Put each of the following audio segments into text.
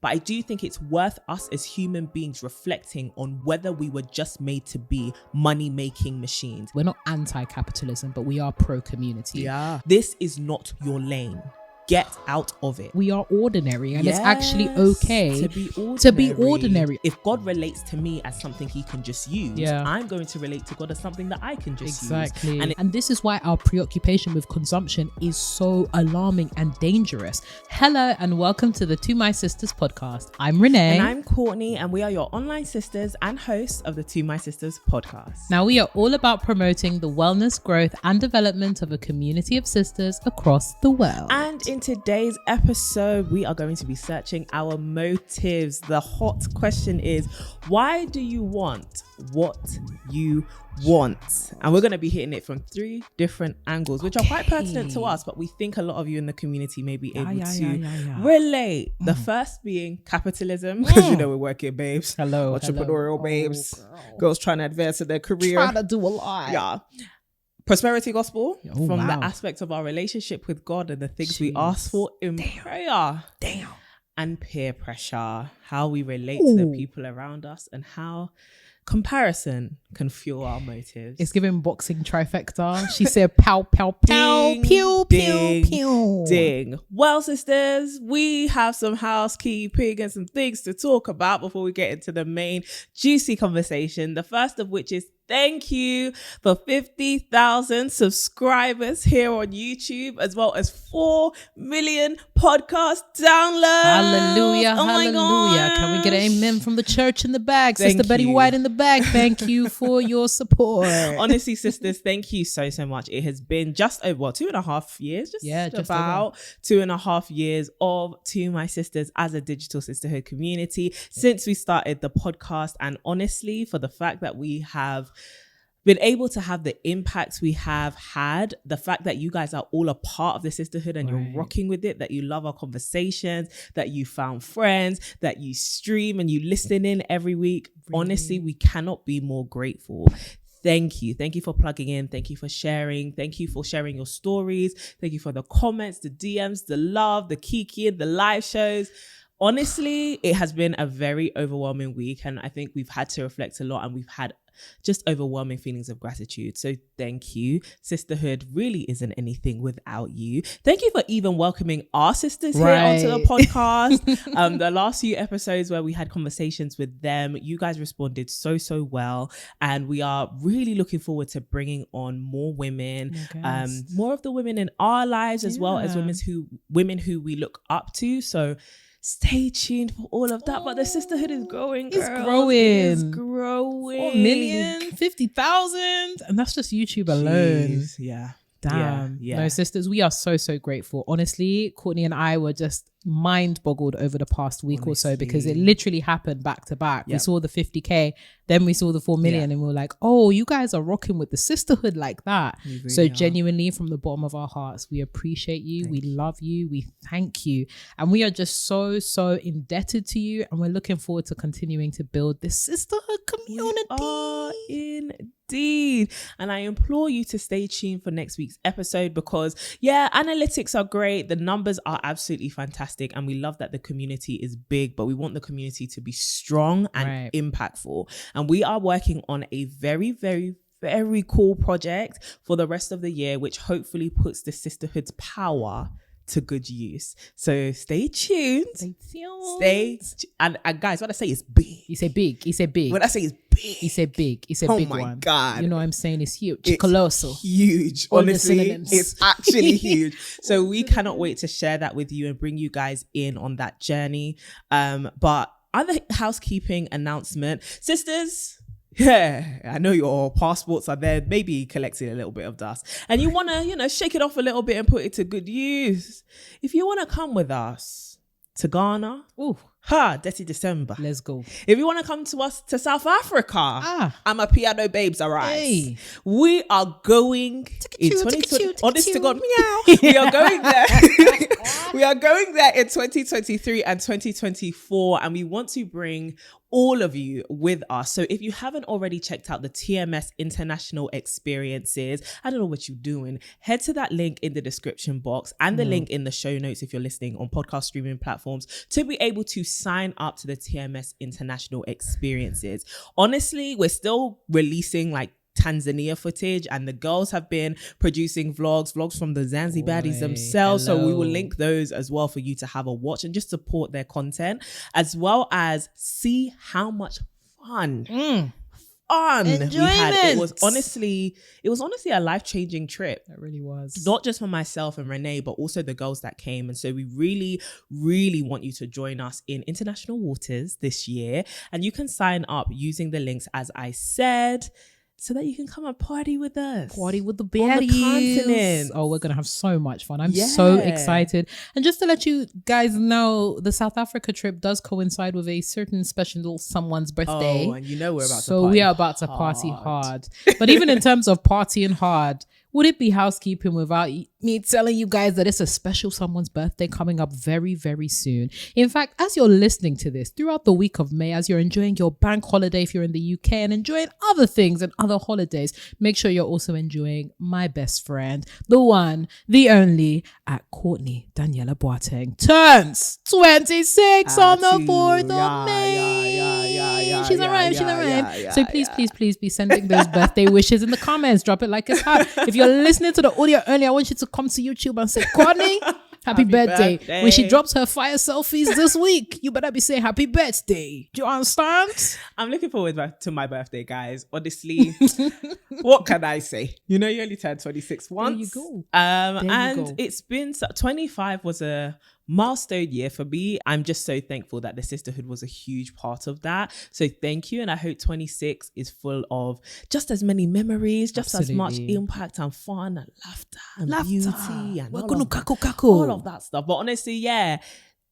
But I do think it's worth us as human beings reflecting on whether we were just made to be money-making machines. We're not anti-capitalism, but we are pro-community. Yeah. This is not your lane. Get out of it. We are ordinary, and it's actually okay to be ordinary. If God relates to me as something he can just use, I'm going to relate to God as something that I can just use. And this is why our preoccupation with consumption is so alarming and dangerous. Hello and welcome to the To My Sisters podcast. I'm Renee. And I'm Courtney, and we are your online sisters and hosts of the To My Sisters podcast. Now, we are all about promoting the wellness, growth and development of a community of sisters across the world. And in today's episode, we are going to be searching our motives. The hot question is, why do you want what you want? And we're going to be hitting it from 3 different angles, which are quite pertinent to us, but we think a lot of you in the community may be able to relate. The first being capitalism, because you know we're working babes. Entrepreneurial babes. Girls trying to advance in their career. Trying to do a lot. Yeah. Prosperity gospel, the aspect of our relationship with God and the things we ask for in prayer. And peer pressure, how we relate to the people around us and how comparison can fuel our motives. It's giving boxing trifecta. She said pow, pow, pow, Ding, pew, ding, pew, pew. Ding. Well, sisters, we have some housekeeping and some things to talk about before we get into the main juicy conversation. The first of which is thank you for 50,000 subscribers here on YouTube, as well as 4 million podcast downloads. Hallelujah, oh hallelujah. Can we get an amen from the church in the bag? Sister Betty White in the bag. Thank you for your support. Honestly, sisters, thank you so much. It has been just over 2.5 years, just about 2.5 years of To My Sisters as a digital sisterhood community since we started the podcast. And honestly, for the fact that we have been able to have the impact we have had, the fact that you guys are all a part of the sisterhood and you're rocking with it, that you love our conversations, that you found friends, that you stream and you listen in every week. Honestly, we cannot be more grateful. Thank you. Thank you for plugging in. Thank you for sharing. Thank you for sharing your stories. Thank you for the comments, the DMs, the love, the kiki, the live shows. Honestly, it has been a very overwhelming week, and I think we've had to reflect a lot, and we've had just overwhelming feelings of gratitude. So thank you. Sisterhood really isn't anything without you. Thank you for even welcoming our sisters here onto the podcast. The last few episodes where we had conversations with them, you guys responded so well, and we are really looking forward to bringing on more women, more of the women in our lives, as well as women who we look up to. So stay tuned for all of that. But the sisterhood is growing, girls. It's growing. 4 million, 50,000. And that's just YouTube alone. Jeez, yeah. Damn. Yeah. No, sisters, we are so grateful. Honestly, Courtney and I were just mind boggled over the past week or so, because it literally happened back to back. We saw the 50K, then we saw the 4 million, and we were like, oh, you guys are rocking with the sisterhood like that. Really so genuinely, from the bottom of our hearts, we appreciate you. We love you. We thank you. And we are just so indebted to you. And we're looking forward to continuing to build this sisterhood community. We are indeed. And I implore you to stay tuned for next week's episode, because analytics are great. The numbers are absolutely fantastic. And we love that the community is big, but we want the community to be strong and impactful. And we are working on a very, very, very cool project for the rest of the year, which hopefully puts the sisterhood's power to good use. So stay tuned. And guys, what I say is big. You say big. When I say it's big, he said big. He said big one. Oh my God. You know what I'm saying? It's huge. It's colossal. Huge. Honestly, it's actually huge. So we cannot wait to share that with you and bring you guys in on that journey. But other housekeeping announcement, sisters. Yeah, I know your passports are there, maybe collecting a little bit of dust, and you want to, shake it off a little bit and put it to good use. If you want to come with us to Ghana, Dirty December. Let's go. If you want to come to us to South Africa, I'm a piano babes, all right. Hey. We are going in 2020. Honest to God, meow. We are going there. We are going there in 2023 and 2024, and we want to bring all of you with us. So if you haven't already checked out the TMS International Experiences, I don't know what you're doing, head to that link in the description box and the link in the show notes if you're listening on podcast streaming platforms to be able to sign up to the TMS International Experiences. Honestly, we're still releasing like Tanzania footage, and the girls have been producing vlogs from the Zanzibaris themselves. So we will link those as well for you to have a watch and just support their content, as well as see how much fun Enjoyment. we had. It was honestly a life-changing trip. It really was. Not just for myself and Renee, but also the girls that came. And so we really, really want you to join us in international waters this year. And you can sign up using the links, as I said, so that you can come and party with us. Party with the baddies. On the continent. Oh, we're going to have so much fun. I'm so excited. And just to let you guys know, the South Africa trip does coincide with a certain special someone's birthday. Oh, and you know we're about to party So we are about to party hard. But even in terms of partying hard, would it be housekeeping without me telling you guys that it's a special someone's birthday coming up very, very soon? In fact, as you're listening to this, throughout the week of May, as you're enjoying your bank holiday if you're in the UK and enjoying other things and other holidays, make sure you're also enjoying my best friend, the one, the only, at Courtney Daniela Boateng turns 26 on the 4th of May. She's arrived. So please be sending those birthday wishes in the comments. Drop it like it's hot. If you're listening to the audio only, I want you to come to YouTube and say, Courtney, happy birthday. When she drops her fire selfies this week, you better be saying happy birthday. Do you understand? I'm looking forward to my birthday, guys. Honestly, what can I say? You know, you only turned 26 once. There you go. And it's been 25 was a milestone year for me. I'm just so thankful that the sisterhood was a huge part of that. So thank you. And I hope 26 is full of just as many memories, just as much impact and fun and laughter and beauty and all of that stuff. But honestly,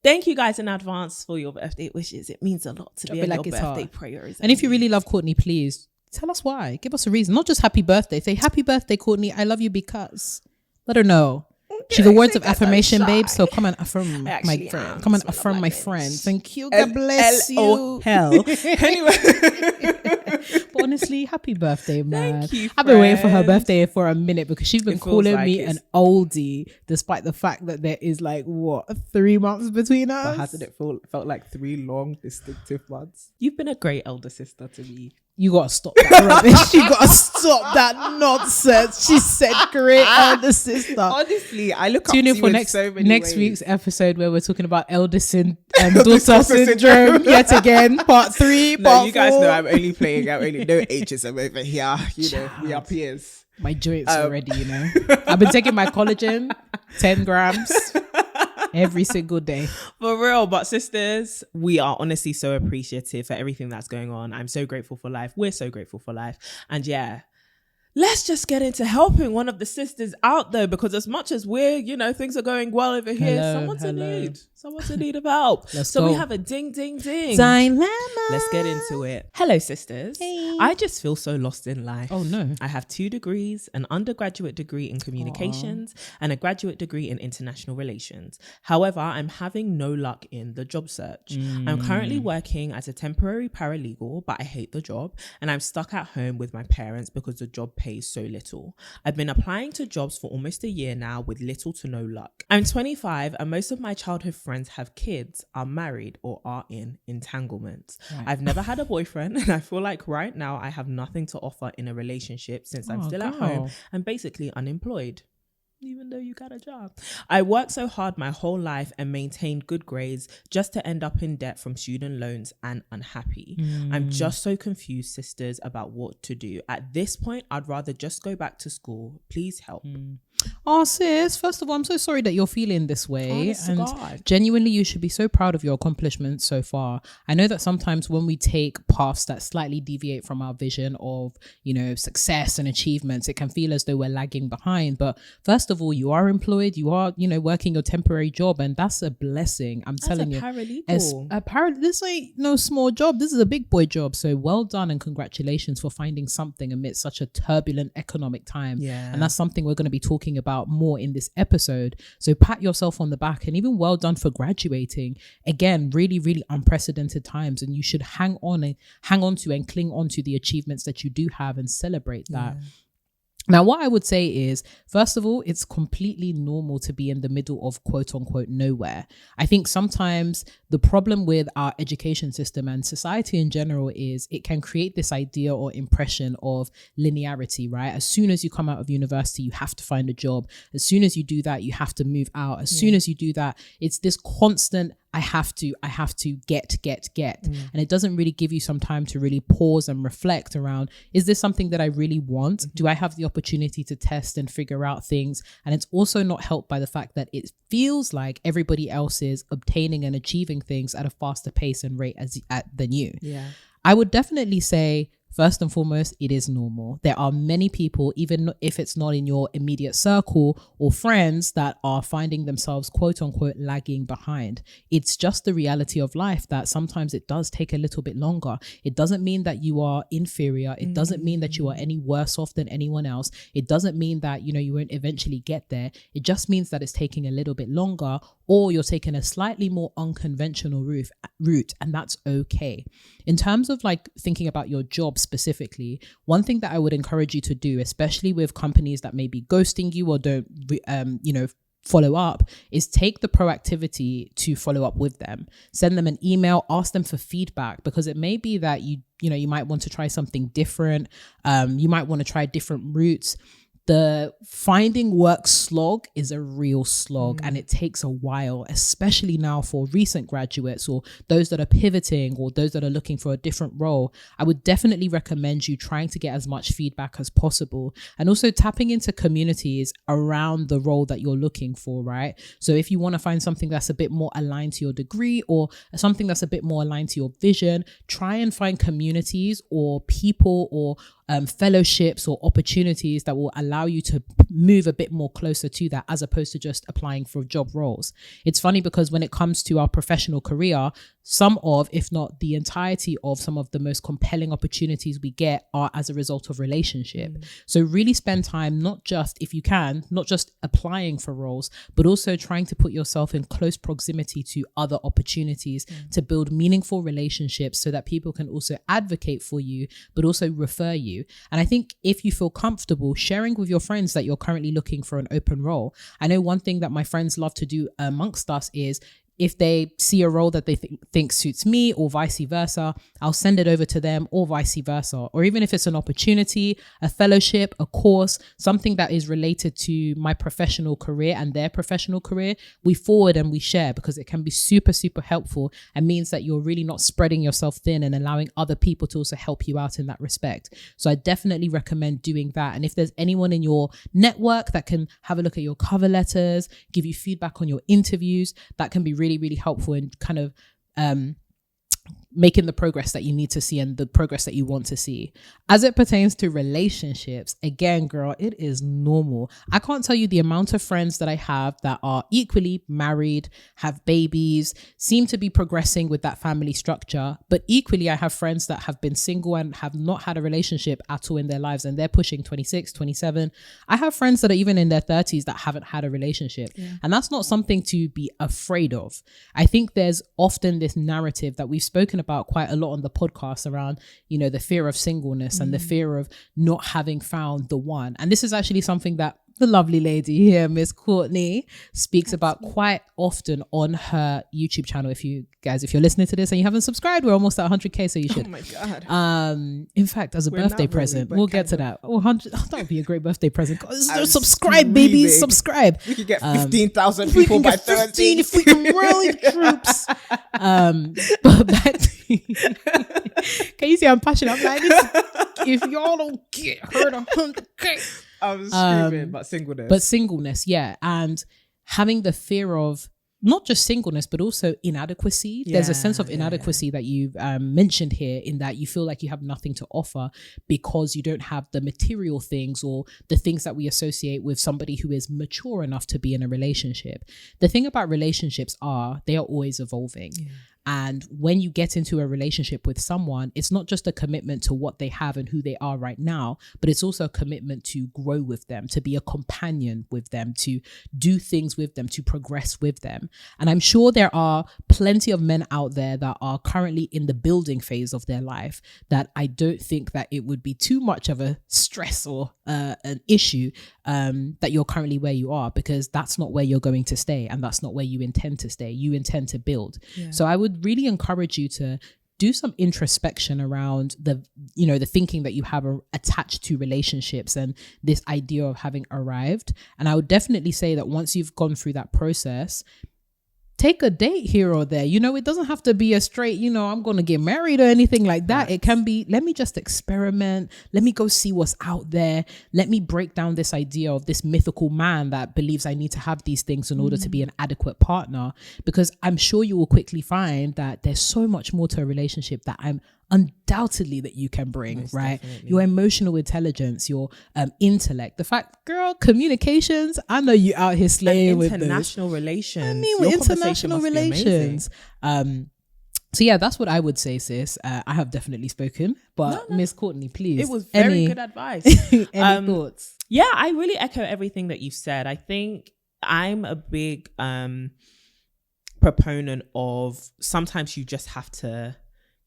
thank you guys in advance for your birthday wishes. It means a lot to be your birthday prayers. And if you really love Courtney, please tell us why. Give us a reason. Not just happy birthday. Say happy birthday, Courtney. I love you because. Let her know. She's the words of affirmation, babe. So come and affirm my friend. Come and affirm my friend. Thank you. God bless you. Hell. Anyway. But honestly, happy birthday, man. Thank you, I've been waiting for her birthday for a minute because she's been calling me an oldie, despite the fact that there is 3 months between us. But hasn't it felt like 3 long, distinctive months? You've been a great elder sister to me. You gotta stop that rubbish. You gotta stop that nonsense. She said great elder sister. Honestly, I look up to you for next week's episode where we're talking about elder daughter syndrome yet again. Part 3, part 4. You guys know I'm only playing out only no ageism over here. You know, we are peers. My joints already, you know. I've been taking my collagen, 10 grams. Every single day. For real. But sisters, we are honestly so appreciative for everything that's going on. I'm so grateful for life. We're so grateful for life. And let's just get into helping one of the sisters out though, because as much as we're, things are going well over here, someone's in need. Someone's in need of help. So we have a ding, ding, ding. Dilemma. Let's get into it. Hello, sisters. Hey. I just feel so lost in life. Oh, no. I have 2 degrees, an undergraduate degree in communications and a graduate degree in international relations. However, I'm having no luck in the job search. I'm currently working as a temporary paralegal, but I hate the job and I'm stuck at home with my parents because the job pays so little. I've been applying to jobs for almost a year now with little to no luck. I'm 25 and most of my childhood friends have kids, are married or are in entanglements. Right. I've never had a boyfriend and I feel like right now I have nothing to offer in a relationship since I'm still at home and basically unemployed. Even though you got a job. I worked so hard my whole life and maintained good grades just to end up in debt from student loans and unhappy. I'm just so confused, sisters, about what to do. At this point, I'd rather just go back to school. Please help. Oh, sis, first of all, I'm so sorry that you're feeling this way. And God. Genuinely, you should be so proud of your accomplishments so far. I know that sometimes when we take paths that slightly deviate from our vision of, success and achievements, it can feel as though we're lagging behind. But first of all, you are employed, you are, working your temporary job, and that's a blessing. I'm telling you. Paralegal. This ain't no small job. This is a big boy job. So well done and congratulations for finding something amidst such a turbulent economic time. Yeah. And that's something we're going to be talking about more in this episode. So pat yourself on the back and even well done for graduating. Again, really, really unprecedented times, and you should hang on to and cling on to the achievements that you do have and celebrate that. Now, what I would say is, first of all, it's completely normal to be in the middle of quote unquote nowhere. I think sometimes the problem with our education system and society in general is it can create this idea or impression of linearity, right? As soon as you come out of university, you have to find a job. As soon as you do that, you have to move out. As soon as you do that, it's this constant I have to get. And it doesn't really give you some time to really pause and reflect around, is this something that I really want? Do I have the opportunity to test and figure out things? And it's also not helped by the fact that it feels like everybody else is obtaining and achieving things at a faster pace and rate than you. Yeah. I would definitely say, first and foremost, it is normal. There are many people, even if it's not in your immediate circle or friends, that are finding themselves quote unquote lagging behind. It's just the reality of life that sometimes it does take a little bit longer. It doesn't mean that you are inferior. It doesn't mean that you are any worse off than anyone else. It doesn't mean that, you won't eventually get there. It just means that it's taking a little bit longer, or you're taking a slightly more unconventional route, and that's okay. In terms of like thinking about your job specifically, one thing that I would encourage you to do, especially with companies that may be ghosting you or don't, follow up, is take the proactivity to follow up with them. Send them an email, ask them for feedback, because it may be that you might want to try something different. You might want to try different routes. The finding work slog is a real slog, and it takes a while, especially now for recent graduates or those that are pivoting or those that are looking for a different role. I would definitely recommend you trying to get as much feedback as possible, and also tapping into communities around the role that you're looking for, right? So if you want to find something that's a bit more aligned to your degree or something that's a bit more aligned to your vision, try and find communities or people or fellowships or opportunities that will allow you to move a bit more closer to that, as opposed to just applying for job roles. It's funny because when it comes to our professional career, some of, if not the entirety of, some of the most compelling opportunities we get are as a result of relationship. So really spend time, not just, if you can, not just applying for roles, but also trying to put yourself in close proximity to other opportunities to build meaningful relationships, so that people can also advocate for you, but also refer you. And I think if you feel comfortable sharing with your friends that you're currently looking for an open role, I know one thing that my friends love to do amongst us is, if they see a role that they think suits me, or vice versa, I'll send it over to them, or vice versa. Or even if it's an opportunity, a fellowship, a course, something that is related to my professional career and their professional career, we forward and we share, because it can be super, super helpful, and means that you're really not spreading yourself thin and allowing other people to also help you out in that respect. So I definitely recommend doing that. And if there's anyone in your network that can have a look at your cover letters, give you feedback on your interviews, that can be really, really helpful in kind of making the progress that you need to see and the progress that you want to see. As it pertains to relationships, again, girl, it is normal. I can't tell you the amount of friends that I have that are equally married, have babies, seem to be progressing with that family structure. But equally, I have friends that have been single and have not had a relationship at all in their lives, and they're pushing 26, 27. I have friends that are even in their 30s that haven't had a relationship. And that's not something to be afraid of. I think there's often this narrative that we've spoken about quite a lot on the podcast around, the fear of singleness and the fear of not having found the one. And this is actually something that the lovely lady here, Miss Courtney, speaks about quite often on her YouTube channel. If you're listening to this and you haven't subscribed, we're almost at 100k, so you should. Oh my God. In fact, as a birthday present, we'll get to that. 100, that would be a great birthday present. Subscribe, babies, subscribe. We could get 15,000 people by 13 if we can rally troops. But back to can you see I'm passionate? I'm like, if y'all don't get heard 100k. I was screaming, but singleness. Yeah. And having the fear of not just singleness, but also inadequacy. There's a sense of inadequacy that you've mentioned here, in that you feel like you have nothing to offer because you don't have the material things or the things that we associate with somebody who is mature enough to be in a relationship. The thing about relationships they are always evolving. And when you get into a relationship with someone, it's not just a commitment to what they have and who they are right now, but it's also a commitment to grow with them, to be a companion with them, to do things with them, to progress with them. And I'm sure there are plenty of men out there that are currently in the building phase of their life that I don't think that it would be too much of a stress or an issue that you're currently where you are, because that's not where you're going to stay, and that's not where you intend to stay. You intend to build. Yeah. So I would really encourage you to do some introspection around the thinking that you have attached to relationships and this idea of having arrived. And I would definitely say that once you've gone through that process, take a date here or there. It doesn't have to be a straight, I'm going to get married or anything like that. It can be, let me just experiment. Let me go see what's out there. Let me break down this idea of this mythical man that believes I need to have these things in order to be an adequate partner. Because I'm sure you will quickly find that there's so much more to a relationship that I'm undoubtedly that you can bring. Most right definitely. Your emotional intelligence, your intellect, the fact, girl, communications, I know you out here slaying with international relations. I mean, with international relations. So yeah, that's what I would say, sis. I have definitely spoken, but Miss Courtney, please, it was very good advice. Any thoughts? Yeah, I really echo everything that you've said. I think I'm a big proponent of sometimes you just have to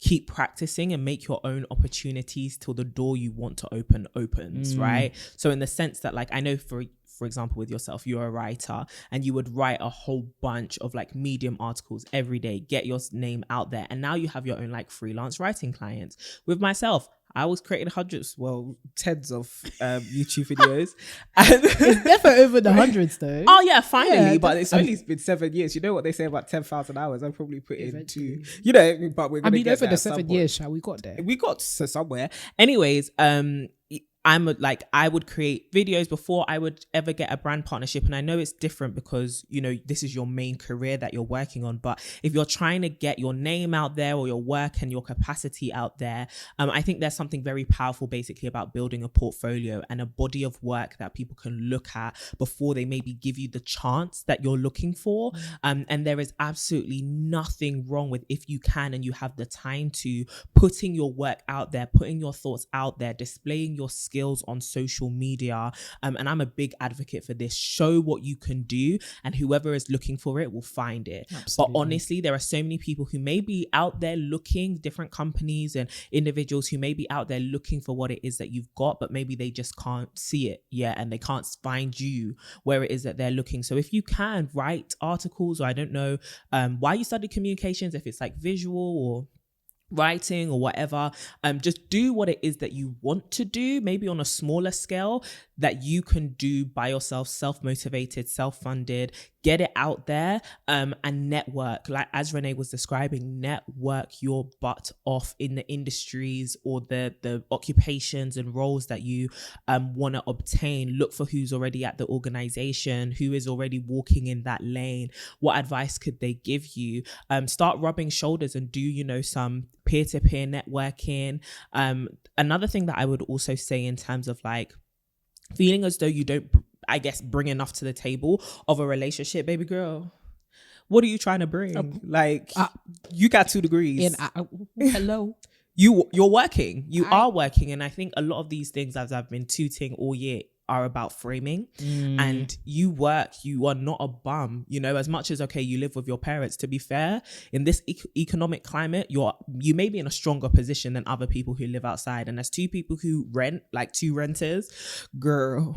keep practicing and make your own opportunities till the door you want to open opens, right? So in the sense that, like, I know for example, with yourself, you're a writer and you would write a whole bunch of like Medium articles every day, get your name out there. And now you have your own like freelance writing clients. With myself, I was creating tens of YouTube videos. And it's never over the hundreds though. Oh yeah, finally. But it's only been 7 years. You know what they say about 10,000 hours? I probably put in two, but we're going to get over the 7 years, shall we got there? We got to somewhere. Anyways, I would create videos before I would ever get a brand partnership. And I know it's different because, this is your main career that you're working on. But if you're trying to get your name out there or your work and your capacity out there, I think there's something very powerful basically about building a portfolio and a body of work that people can look at before they maybe give you the chance that you're looking for. And there is absolutely nothing wrong with, if you can and you have the time to, putting your work out there, putting your thoughts out there, displaying your skills on social media. And I'm a big advocate for this. Show what you can do, and whoever is looking for it will find it. Absolutely. But honestly, there are so many people who may be out there looking, different companies and individuals who may be out there looking for what it is that you've got, but maybe they just can't see it yet and they can't find you where it is that they're looking. So if you can write articles, or I don't know why you studied communications, if it's like visual or writing or whatever, just do what it is that you want to do, maybe on a smaller scale that you can do by yourself, self-motivated, self-funded. Get it out there and network. Like as Renee was describing, network your butt off in the industries or the occupations and roles that you want to obtain. Look for who's already at the organization, who is already walking in that lane. What advice could they give you? Start rubbing shoulders and do, some peer-to-peer networking. Another thing that I would also say in terms of like feeling as though you don't, I guess, bring enough to the table of a relationship, baby girl, what are you trying to bring? You got 2 degrees. Hello. You're working. You are working. And I think a lot of these things, as I've been tooting all year, are about framing. And you work, you are not a bum, as much as, okay, you live with your parents. To be fair, in this economic climate, you may be in a stronger position than other people who live outside. And as 2 people who rent, like 2 renters, girl,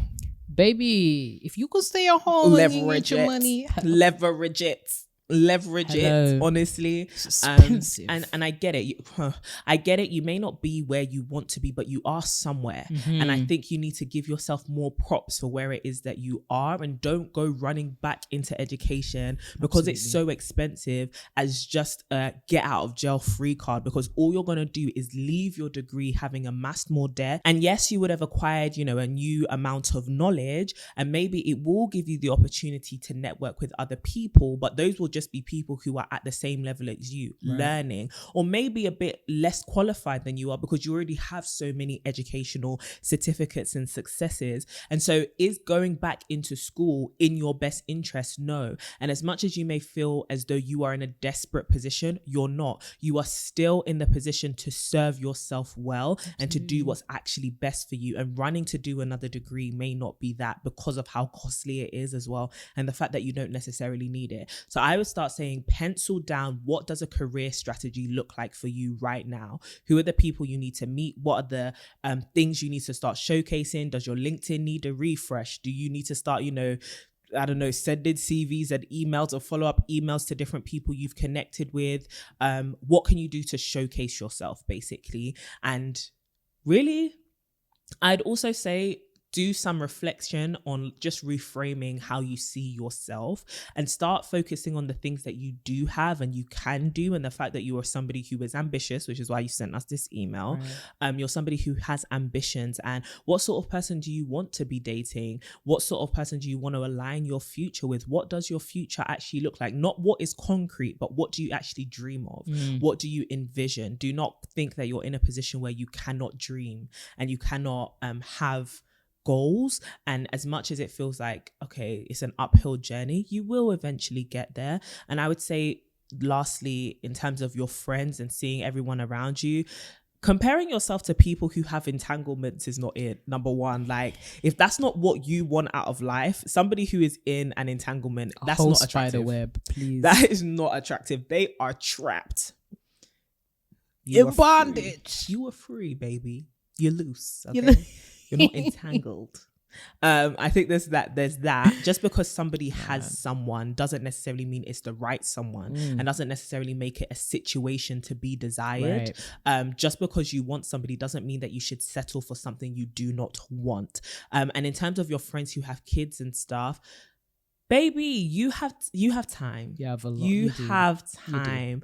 baby, if you could stay at home, leverage your money, leverage it, honestly. And I get it. I get it. You may not be where you want to be, but you are somewhere. And I think you need to give yourself more props for where it is that you are, and don't go running back into education because it's so expensive as just a get out of jail free card, because all you're going to do is leave your degree having amassed more debt. And yes, you would have acquired, a new amount of knowledge, and maybe it will give you the opportunity to network with other people, but those will just be people who are at the same level as you, learning, or maybe a bit less qualified than you are because you already have so many educational certificates and successes. And so is going back into school in your best interest? No. And as much as you may feel as though you are in a desperate position, you're not. You are still in the position to serve yourself well and to do what's actually best for you. And running to do another degree may not be that because of how costly it is as well, and the fact that you don't necessarily need it. So I would start saying, pencil down, what does a career strategy look like for you right now? Who are the people you need to meet? What are the things you need to start showcasing? Does your LinkedIn need a refresh? Do you need to start, I don't know, sending CVs and emails or follow-up emails to different people you've connected with? What can you do to showcase yourself, basically? And really, I'd also say do some reflection on just reframing how you see yourself and start focusing on the things that you do have and you can do, and the fact that you are somebody who is ambitious, which is why you sent us this email. You're somebody who has ambitions, and what sort of person do you want to be dating? What sort of person do you want to align your future with? What does your future actually look like? Not what is concrete, but what do you actually dream of? What do you envision? Do not think that you're in a position where you cannot dream and you cannot have goals. And as much as it feels like, okay, it's an uphill journey, you will eventually get there. And I would say, lastly, in terms of your friends and seeing everyone around you, comparing yourself to people who have entanglements is not it. Number one, like, if that's not what you want out of life, somebody who is in an entanglement, that's not attractive. Spider web, please. That is not attractive. They are trapped. In bondage. You are free, baby. You're loose. Okay? You're not entangled. I think there's that. Just because somebody has someone doesn't necessarily mean it's the right someone, and doesn't necessarily make it a situation to be desired. Just because you want somebody doesn't mean that you should settle for something you do not want. And in terms of your friends who have kids and stuff, baby, you have time. You have a lot. You have time.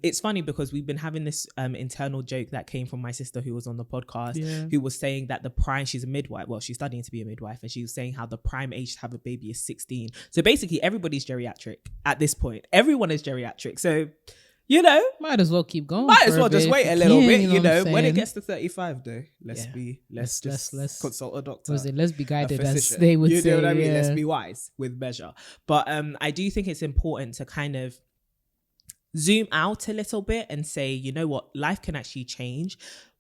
It's funny because we've been having this internal joke that came from my sister who was on the podcast, who was saying that the prime, she's a midwife. Well, she's studying to be a midwife, and she was saying how the prime age to have a baby is 16. So basically, everybody's geriatric at this point. Everyone is geriatric. So, might as well keep going. Might as well just wait a little bit. When it gets to 35, though, let's consult a doctor. Let's be guided, as they would say. You know what I mean? Let's be wise with measure. But I do think it's important to kind of zoom out a little bit and say, you know what, life can actually change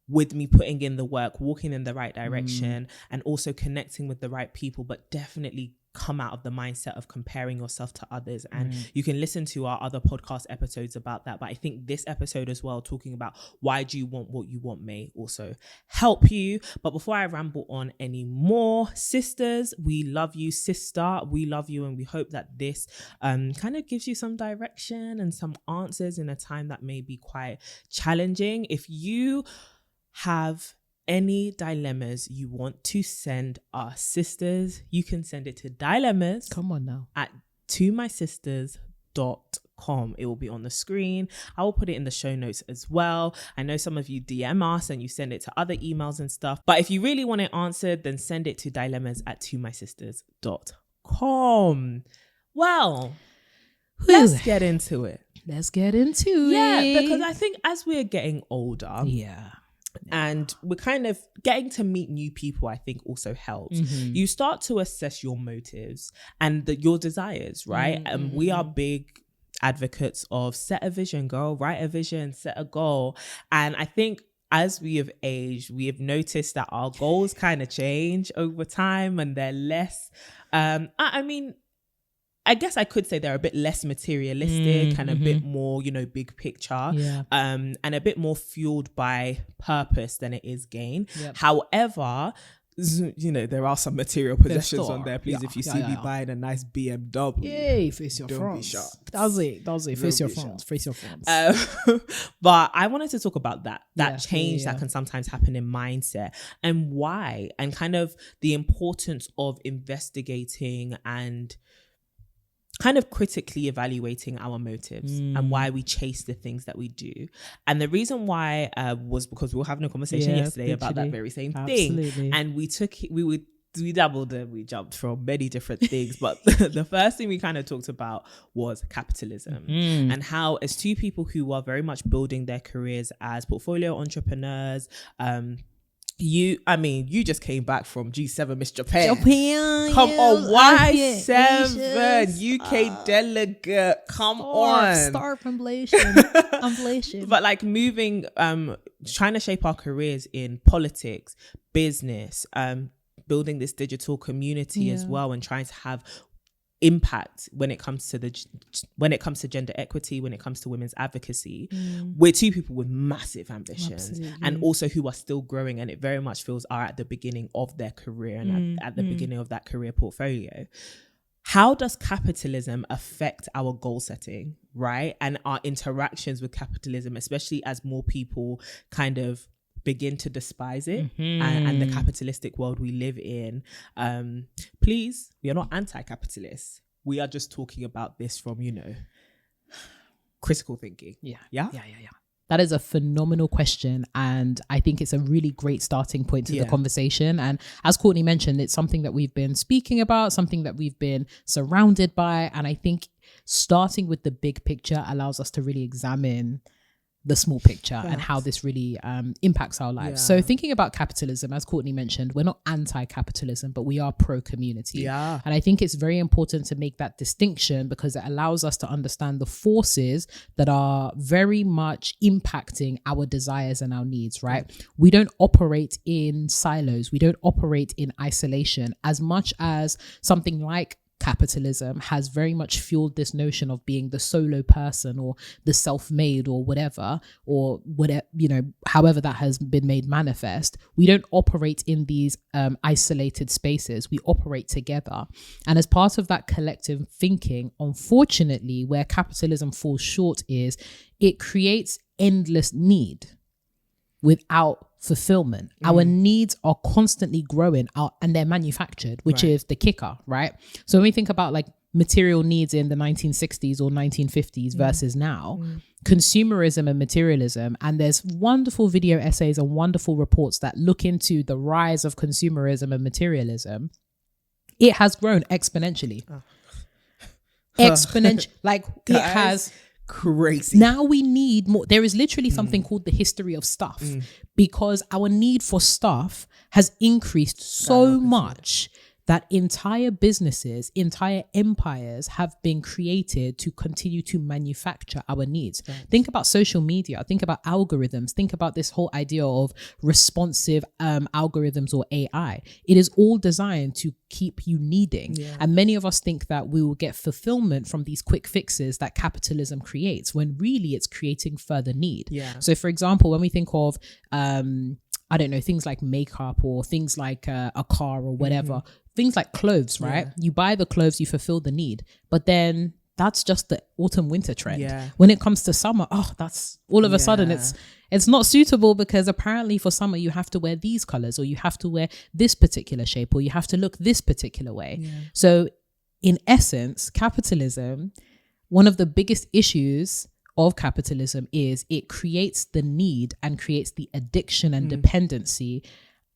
with me putting in the work, walking in the right direction, and also connecting with the right people, but definitely come out of the mindset of comparing yourself to others. And you can listen to our other podcast episodes about that, but I think this episode as well, talking about why do you want what you want, may also help you. But before I ramble on anymore, sisters, we love you. Sister, we love you, and we hope that this kind of gives you some direction and some answers in a time that may be quite challenging. If you have any dilemmas you want to send us, sisters, you can send it to dilemmas. Come on now. At tomysisters.com. It will be on the screen. I will put it in the show notes as well. I know some of you DM us and you send it to other emails and stuff, but if you really want it answered, then send it to dilemmas at tomysisters.com. Well, let's get into it. Yeah, because I think as we're getting older, and we're kind of getting to meet new people, I think also helps. You start to assess your motives and your desires, right? And we are big advocates of set a vision, girl, write a vision, set a goal. And I think as we have aged, we have noticed that our goals kind of change over time, and they're less, I guess I could say they're a bit less materialistic and a bit more, big picture, and a bit more fueled by purpose than it is gain. However, there are some material possessions on there. Please, if you see me buying a nice BMW, face your don't fronts. be shocked. Does it? Face your fronts. But I wanted to talk about that change that can sometimes happen in mindset, and why, and kind of the importance of investigating and kind of critically evaluating our motives and why we chase the things that we do. And the reason why was because we were having a conversation yesterday about that very same thing. And we we dabbled and we jumped from many different things, but the first thing we kind of talked about was capitalism and how, as two people who are very much building their careers as portfolio entrepreneurs, you just came back from G7 Miss Japan. Come on, Y7 UK delegate. Come on. Start from Blation. But like moving, trying to shape our careers in politics, business, building this digital community as well, and trying to have impact when it comes to gender equity, when it comes to women's advocacy. We're two people with massive ambitions and also who are still growing, and it very much feels are at the beginning of their career and at the beginning of that career portfolio. How does capitalism affect our goal setting, right? And our interactions with capitalism, especially as more people kind of begin to despise it and the capitalistic world we live in. Please, we are not anti-capitalist. We are just talking about this from, critical thinking. Yeah. That is a phenomenal question, and I think it's a really great starting point to the conversation. And as Courtney mentioned, it's something that we've been speaking about, something that we've been surrounded by, and I think starting with the big picture allows us to really examine the small picture and how this really impacts our lives. So thinking about capitalism, as Courtney mentioned, we're not anti-capitalism, but we are pro-community. And I think it's very important to make that distinction because it allows us to understand the forces that are very much impacting our desires and our needs, right? We don't operate in silos. We don't operate in isolation as much as something like capitalism has very much fueled this notion of being the solo person or the self-made or whatever, however that has been made manifest. We don't operate in these isolated spaces. We operate together. And as part of that collective thinking, unfortunately, where capitalism falls short is it creates endless need without fulfillment. Our needs are constantly growing out and they're manufactured, which is the kicker, right? So when we think about like material needs in the 1960s or 1950s versus now, consumerism and materialism, and there's wonderful video essays and wonderful reports that look into the rise of consumerism and materialism, it has grown exponentially. Like it has crazy. Now we need more. There is literally something called the history of stuff because our need for stuff has increased so much that entire businesses, entire empires have been created to continue to manufacture our needs. Right. Think about social media, think about algorithms, think about this whole idea of responsive algorithms or AI. It is all designed to keep you needing. Yeah. And many of us think that we will get fulfillment from these quick fixes that capitalism creates, when really it's creating further need. Yeah. So for example, when we think of, I don't know, things like makeup or things like a car or whatever, things like clothes, right? Yeah. You buy the clothes, you fulfill the need, but then that's just the autumn winter trend. Yeah. When it comes to summer, that's all of a sudden it's not suitable because apparently for summer you have to wear these colors or you have to wear this particular shape or you have to look this particular way. Yeah. So in essence, capitalism, one of the biggest issues of capitalism is it creates the need and creates the addiction and dependency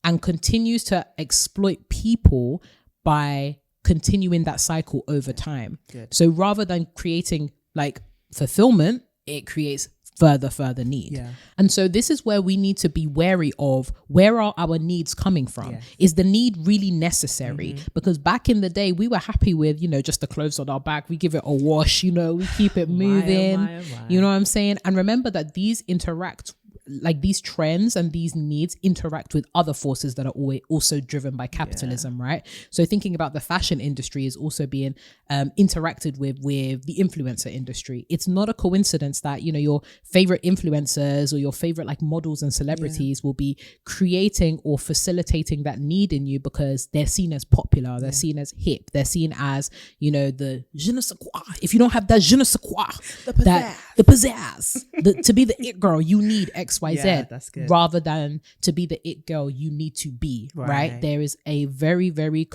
and continues to exploit people by continuing that cycle over time. Good. So rather than creating like fulfillment, it creates further need. Yeah. And so this is where we need to be wary of, where are our needs coming from? Yes. Is the need really necessary? Because back in the day, we were happy with, just the clothes on our back. We give it a wash, we keep it moving. You know what I'm saying? And remember that these interact, like these trends and these needs interact with other forces that are also driven by capitalism, right? So thinking about the fashion industry is also being interacted with the influencer industry. It's not a coincidence that, your favorite influencers or your favorite like models and celebrities will be creating or facilitating that need in you because they're seen as popular, they're seen as hip, they're seen as, the je ne sais quoi. If you don't have that je ne sais quoi, the pizzazz, to be the it girl, you need X, XYZ, that's good. rather than to be the it girl you need to be, right? There is a very, very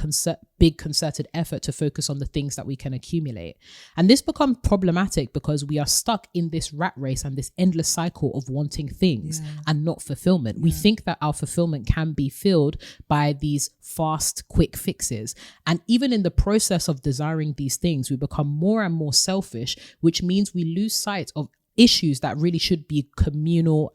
big concerted effort to focus on the things that we can accumulate. And this becomes problematic because we are stuck in this rat race and this endless cycle of wanting things and not fulfillment. We think that our fulfillment can be filled by these fast, quick fixes. And even in the process of desiring these things, we become more and more selfish, which means we lose sight of issues that really should be communal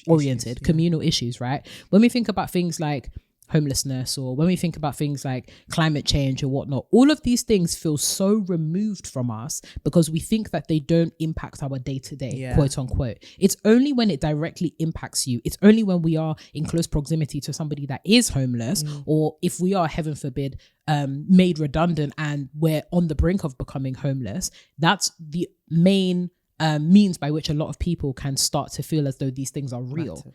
oriented, communal issues, right? When we think about things like homelessness, or when we think about things like climate change or whatnot, all of these things feel so removed from us because we think that they don't impact our day-to-day, quote unquote. It's only when it directly impacts you, it's only when we are in close proximity to somebody that is homeless, or if we are, heaven forbid, made redundant and we're on the brink of becoming homeless, that's the main means by which a lot of people can start to feel as though these things are real.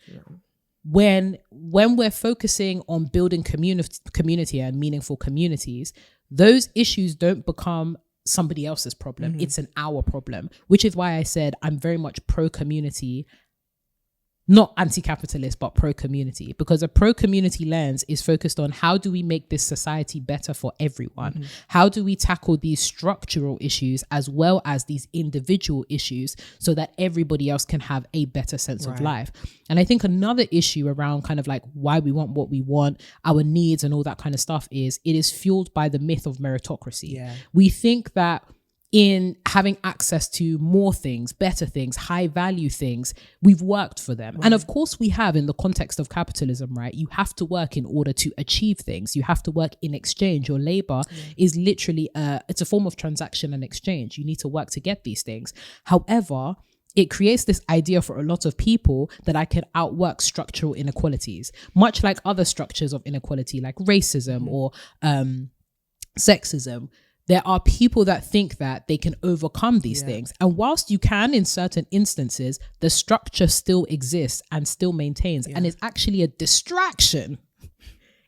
When we're focusing on building community and meaningful communities, those issues don't become somebody else's problem. It's an our problem, which is why I said I'm very much pro-community, not anti-capitalist, but pro-community, because a pro-community lens is focused on how do we make this society better for everyone? How do we tackle these structural issues as well as these individual issues so that everybody else can have a better sense of life? And I think another issue around kind of like why we want what we want, our needs and all that kind of stuff is it is fueled by the myth of meritocracy. We think that in having access to more things, better things, high value things, we've worked for them. And of course we have, in the context of capitalism, right? You have to work in order to achieve things. You have to work in exchange. Your labor is literally, it's a form of transaction and exchange. You need to work to get these things. However, it creates this idea for a lot of people that I can outwork structural inequalities, much like other structures of inequality, like racism or sexism. There are people that think that they can overcome these things. And whilst you can, in certain instances, the structure still exists and still maintains. And it's actually a distraction.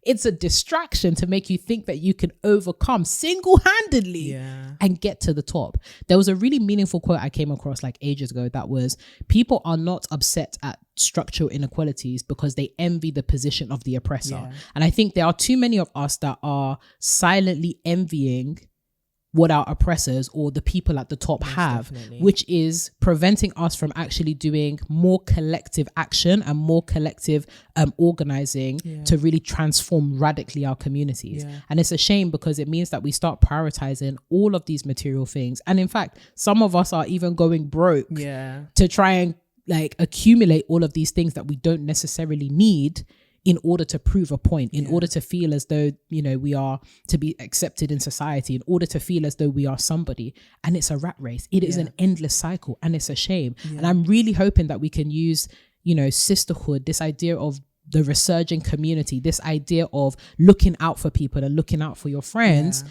It's a distraction to make you think that you can overcome single-handedly and get to the top. There was a really meaningful quote I came across like ages ago that was, people are not upset at structural inequalities because they envy the position of the oppressor. And I think there are too many of us that are silently envying what our oppressors or the people at the top have, which is preventing us from actually doing more collective action and more collective organizing to really transform radically our communities. And it's a shame because it means that we start prioritizing all of these material things. And in fact, some of us are even going broke to try and like accumulate all of these things that we don't necessarily need in order to prove a point, in order to feel as though, you know, we are to be accepted in society, in order to feel as though we are somebody. And it's a rat race. It is an endless cycle, and it's a shame. And I'm really hoping that we can use, you know, sisterhood, this idea of the resurging community, this idea of looking out for people and looking out for your friends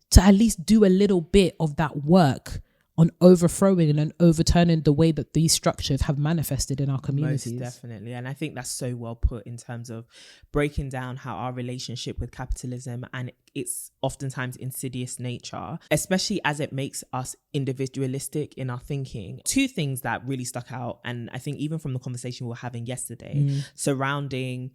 to at least do a little bit of that work on overthrowing and overturning the way that these structures have manifested in our communities. Most definitely. And I think that's so well put in terms of breaking down how our relationship with capitalism and its oftentimes insidious nature, especially as it makes us individualistic in our thinking. Two things that really stuck out, and I think even from the conversation we were having yesterday, surrounding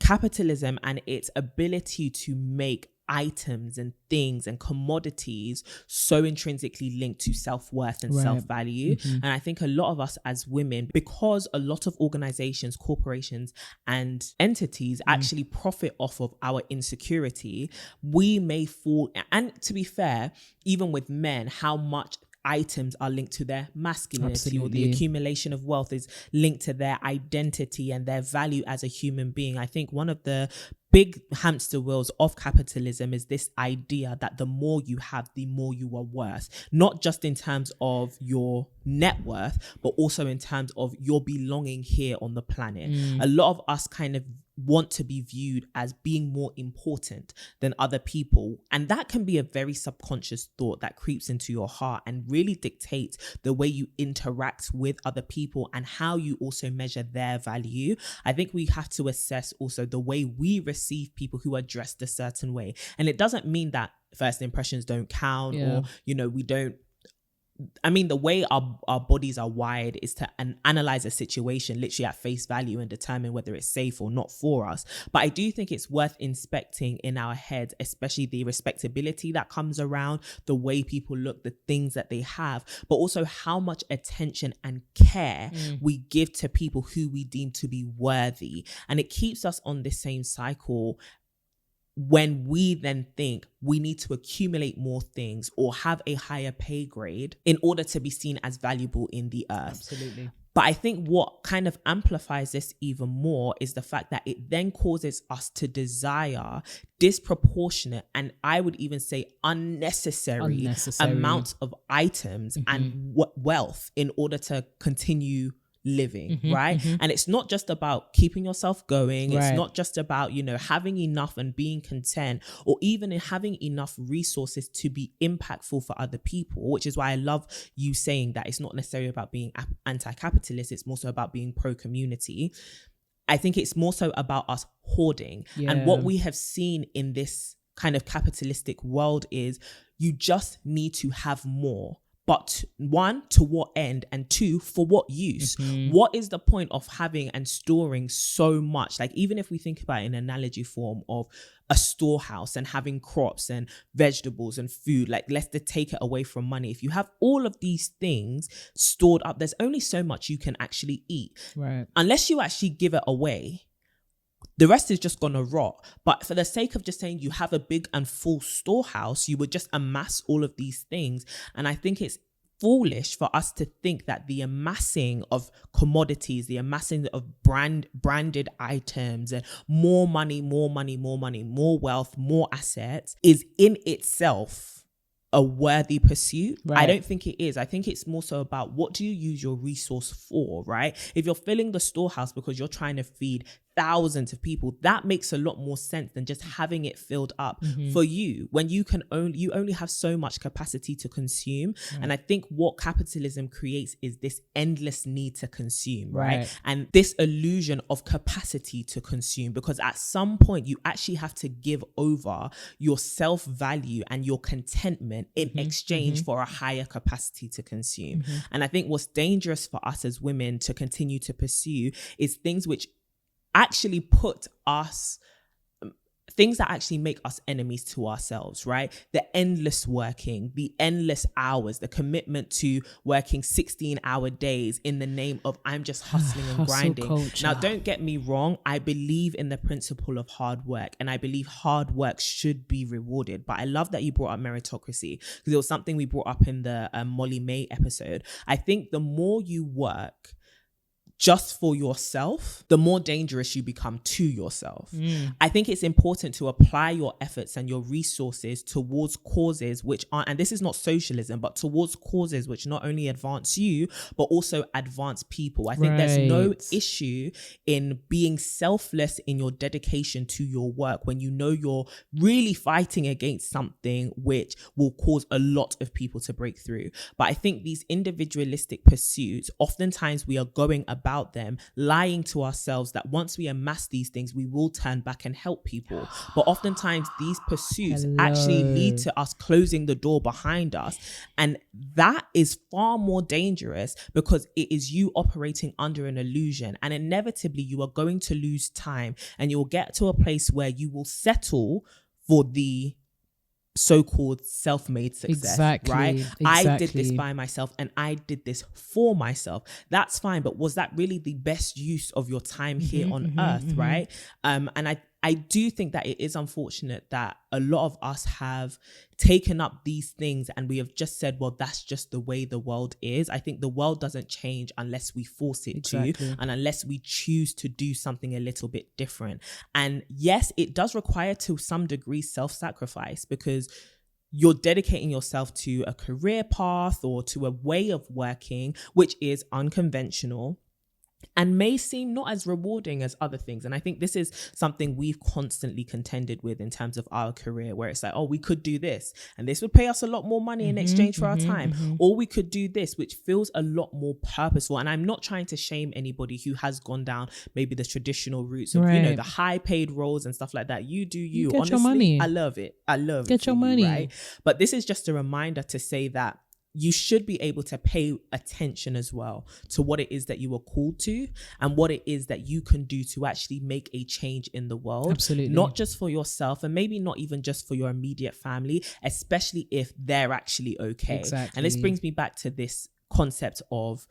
capitalism and its ability to make items and things and commodities so intrinsically linked to self-worth and self-value. And I think a lot of us as women, because a lot of organizations, corporations and entities actually profit off of our insecurity, we may fall, and to be fair, even with men, how much items are linked to their masculinity, or the accumulation of wealth is linked to their identity and their value as a human being. I think one of the big hamster wheels of capitalism is this idea that the more you have, the more you are worth, not just in terms of your net worth, but also in terms of your belonging here on the planet. A lot of us kind of want to be viewed as being more important than other people. And that can be a very subconscious thought that creeps into your heart and really dictates the way you interact with other people and how you also measure their value. I think we have to assess also the way we receive people who are dressed a certain way. And it doesn't mean that first impressions don't count or, you know, we don't I mean, the way our bodies are wired is to analyze a situation literally at face value and determine whether it's safe or not for us. But I do think it's worth inspecting in our heads, especially the respectability that comes around, the way people look, the things that they have, but also how much attention and care we give to people who we deem to be worthy. And it keeps us on this same cycle when we then think we need to accumulate more things or have a higher pay grade in order to be seen as valuable in the earth. Absolutely. But I think what kind of amplifies this even more is the fact that it then causes us to desire disproportionate, and I would even say unnecessary amounts of items and wealth in order to continue living, right? And it's not just about keeping yourself going. It's not just about, you know, having enough and being content, or even in having enough resources to be impactful for other people, which is why I love you saying that it's not necessarily about being anti-capitalist. It's more so about being pro-community. I think it's more so about us hoarding. And what we have seen in this kind of capitalistic world is you just need to have more. But one, to what end? And two, for what use? What is the point of having and storing so much? Like, even if we think about it in analogy form of a storehouse and having crops and vegetables and food, like, let's take it away from money. If you have all of these things stored up, there's only so much you can actually eat. Right. Unless you actually give it away, the rest is just gonna rot. But for the sake of just saying you have a big and full storehouse, you would just amass all of these things. And I think it's foolish for us to think that the amassing of commodities, the amassing of branded items, and more money, more wealth, more assets is in itself a worthy pursuit. Right. I don't think it is. I think it's more so about what do you use your resource for, right? If you're filling the storehouse because you're trying to feed thousands of people, that makes a lot more sense than just having it filled up for you, when you only have so much capacity to consume. And I think what capitalism creates is this endless need to consume, right? And this illusion of capacity to consume, because at some point you actually have to give over your self-value and your contentment in exchange for a higher capacity to consume. And I think what's dangerous for us as women to continue to pursue is things which actually put us, things that actually make us enemies to ourselves, right? The endless working, the endless hours, the commitment to working 16-hour days in the name of I'm just hustling and grinding. Culture. Now, don't get me wrong. I believe in the principle of hard work, and I believe hard work should be rewarded. But I love that you brought up meritocracy, because it was something we brought up in the Molly May episode. I think the more you work just for yourself, the more dangerous you become to yourself. I think it's important to apply your efforts and your resources towards causes which aren't, and this is not socialism, but towards causes which not only advance you, but also advance people. I think there's no issue in being selfless in your dedication to your work when you know you're really fighting against something which will cause a lot of people to break through. But I think these individualistic pursuits, oftentimes we are going about them lying to ourselves that once we amass these things we will turn back and help people, but oftentimes these pursuits actually lead to us closing the door behind us, and that is far more dangerous because it is you operating under an illusion, and inevitably you are going to lose time, and you'll get to a place where you will settle for the so-called self-made success, right? I did this by myself and I did this for myself. That's fine, but was that really the best use of your time here on earth, right? And I do think that it is unfortunate that a lot of us have taken up these things and we have just said, well, that's just the way the world is. I think the world doesn't change unless we force it to, and unless we choose to do something a little bit different. And yes, it does require to some degree self-sacrifice, because you're dedicating yourself to a career path or to a way of working which is unconventional and may seem not as rewarding as other things. And I think this is something we've constantly contended with in terms of our career, where it's like, oh, we could do this and this would pay us a lot more money in exchange for our time. Or we could do this, which feels a lot more purposeful. And I'm not trying to shame anybody who has gone down maybe the traditional routes of, you know, the high paid roles and stuff like that. You do you. Get Honestly, your money. I love it. I love Get your money. Right? But this is just a reminder to say that you should be able to pay attention as well to what it is that you were called to and what it is that you can do to actually make a change in the world. Absolutely. Not just for yourself, and maybe not even just for your immediate family, especially if they're actually okay. Exactly. And this brings me back to this concept of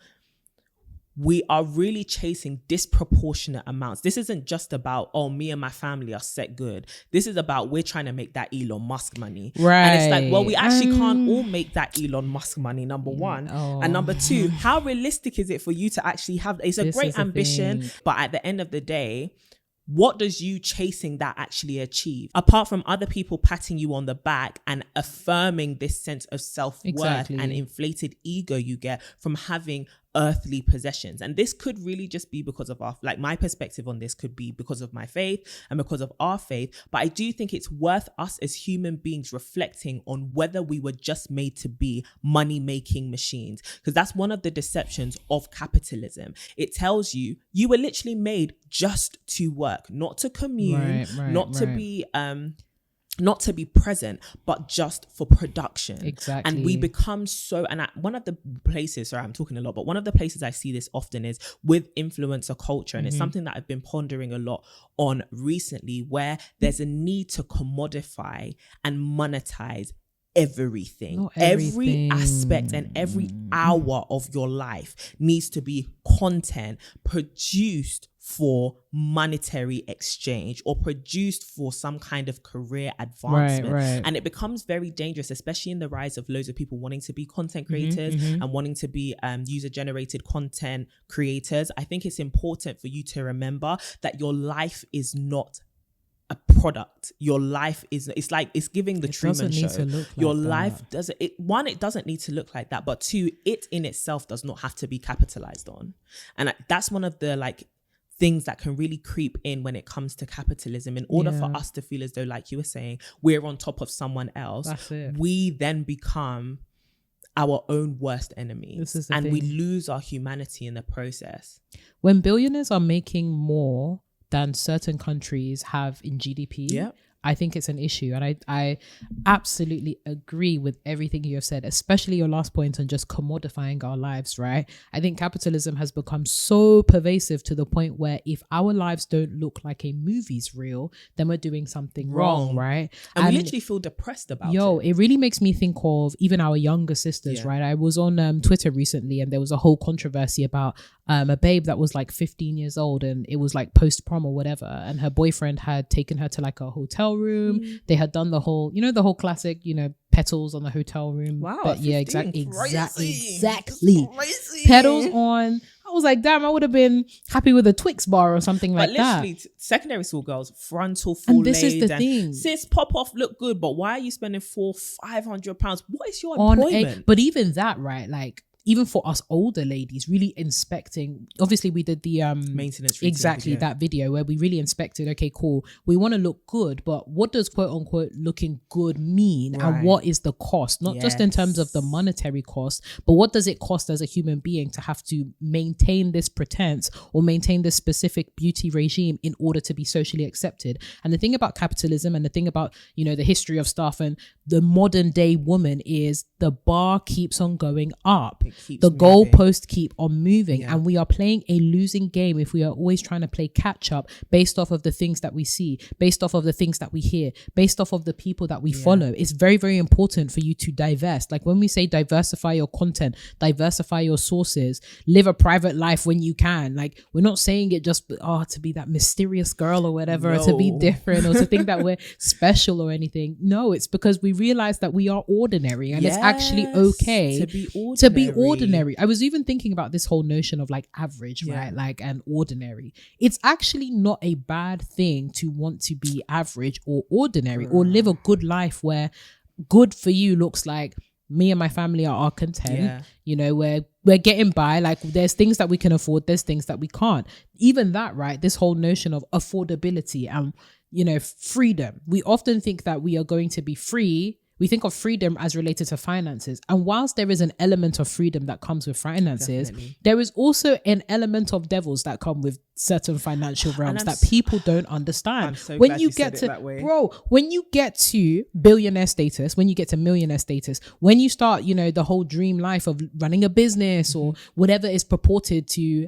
we are really chasing disproportionate amounts. This isn't just about, oh, me and my family are set good. This is about we're trying to make that Elon Musk money. Right. And it's like, well, we actually can't all make that Elon Musk money, number one. And number two, how realistic is it for you to actually have, it's a great ambition, but at the end of the day, what does you chasing that actually achieve? Apart from other people patting you on the back and affirming this sense of self-worth and inflated ego you get from having earthly possessions. And this could really just be because of our, like, my perspective on this could be because of my faith and because of our faith. But I do think it's worth us as human beings reflecting on whether we were just made to be money-making machines. Because that's one of the deceptions of capitalism. It tells you you were literally made just to work, not to commune, not to be present, but just for production. Exactly. And we become so, and one of the places, sorry, I'm talking a lot, but one of the places I see this often is with influencer culture. And it's something that I've been pondering a lot on recently, where there's a need to commodify and monetize everything. Every aspect and every hour of your life needs to be content produced for monetary exchange or produced for some kind of career advancement. And it becomes very dangerous, especially in the rise of loads of people wanting to be content creators and wanting to be user-generated content creators. I think it's important for you to remember that your life is not a product. Your life is, it's like, it's giving the Truman Show. Your life doesn't, it doesn't need to look like that, but two, it in itself does not have to be capitalized on. And that's one of the things that can really creep in when it comes to capitalism. In order for us to feel as though, like you were saying, we're on top of someone else, we then become our own worst enemies, and we lose our humanity in the process. When billionaires are making more than certain countries have in GDP, I think it's an issue. And I absolutely agree with everything you have said, especially your last point on just commodifying our lives, right? I think capitalism has become so pervasive to the point where if our lives don't look like a movie's reel, then we're doing something wrong, right? And we literally feel depressed about it. It really makes me think of even our younger sisters, right? I was on Twitter recently and there was a whole controversy about a babe that was like 15 years old, and it was like post-prom or whatever, and her boyfriend had taken her to like a hotel room. They had done the whole, the whole classic, petals on the hotel room. Wow. But yeah, exactly. Crazy. Petals on. I was like, damn, I would have been happy with a Twix bar or something like that. But literally, secondary school girls, frontal full. And this is the thing. Sis, pop off, look good, but why are you spending £400-500? What is your employment? But even that, right? Like, even for us older ladies, really inspecting, obviously we did the maintenance video. That video where we really inspected, okay, cool, we want to look good, but what does quote unquote looking good mean? And what is the cost? Not just in terms of the monetary cost, but what does it cost as a human being to have to maintain this pretense or maintain this specific beauty regime in order to be socially accepted? And the thing about capitalism and the thing about, the history of stuff and the modern day woman is the bar keeps on going up. The goalposts keep on moving, and we are playing a losing game if we are always trying to play catch up based off of the things that we see, based off of the things that we hear, based off of the people that we follow. It's very, very important for you to divest. Like when we say diversify your content, diversify your sources, live a private life when you can. Like we're not saying it just to be that mysterious girl or whatever, or to be different or to think that we're special or anything. No, it's because we realize that we are ordinary, and it's actually okay to be ordinary. I was even thinking about this whole notion of like average, right? Like, and ordinary. It's actually not a bad thing to want to be average or ordinary or live a good life where good for you looks like me and my family are content. We're getting by. Like there's things that we can afford, there's things that we can't. Even that, right? This whole notion of affordability and freedom. We often think that we are going to be free we think of freedom as related to finances. And whilst there is an element of freedom that comes with finances, there is also an element of devils that come with certain financial realms that people don't understand. I'm so glad you said it that way. Bro, when you get to billionaire status, when you get to millionaire status, when you start, you know, the whole dream life of running a business or whatever is purported to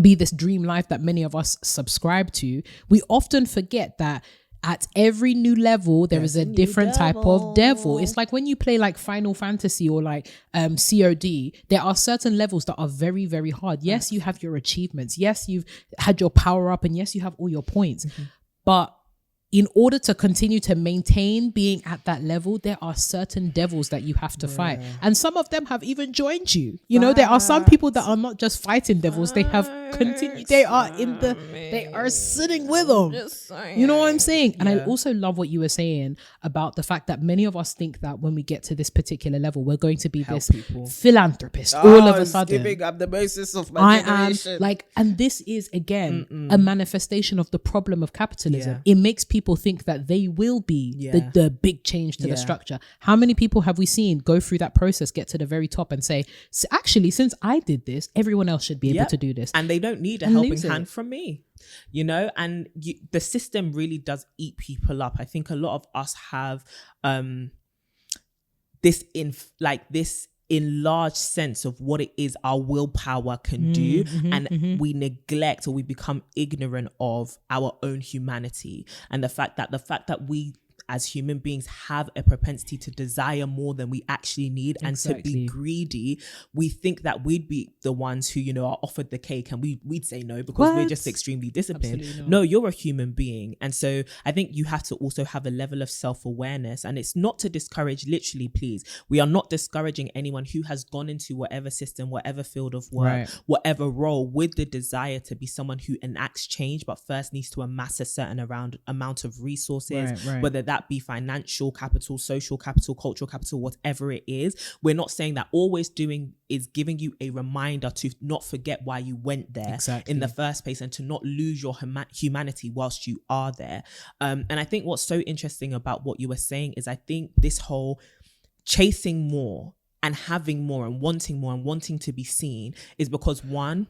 be this dream life that many of us subscribe to, we often forget that at every new level, there's a different type of devil. It's like when you play like Final Fantasy or like COD, there are certain levels that are very, very hard. Yes, you have your achievements. Yes, you've had your power up, and yes, you have all your points. But in order to continue to maintain being at that level, there are certain devils that you have to fight. And some of them have even joined you. You know, there are some people that are not just fighting devils, they have continued, they are sitting with them. You know what I'm saying? And I also love what you were saying about the fact that many of us think that when we get to this particular level, we're going to be this philanthropist all of a sudden. Giving up the basis of my generation. And this is again a manifestation of the problem of capitalism. It makes people think that they will be the big change to the structure. How many people have we seen go through that process, get to the very top and say, actually, since I did this, everyone else should be able to do this. And they don't need a helping hand from me, you know? And the system really does eat people up. I think a lot of us have this enlarged sense of what it is our willpower can do, and we neglect or we become ignorant of our own humanity and the fact that we as human beings have a propensity to desire more than we actually need and to be greedy. We think that we'd be the ones who, you know, are offered the cake, and we'd say no because we're just extremely disciplined. No, you're a human being. And so I think you have to also have a level of self-awareness, and it's not to discourage, literally, please. We are not discouraging anyone who has gone into whatever system, whatever field of work, whatever role, with the desire to be someone who enacts change, but first needs to amass a certain amount of resources, whether that be financial capital, social capital, cultural capital, whatever it is. We're not saying that all we're doing is giving you a reminder to not forget why you went there in the first place, and to not lose your humanity whilst you are there. And I think what's so interesting about what you were saying is, I think this whole chasing more and having more and wanting to be seen is because, one,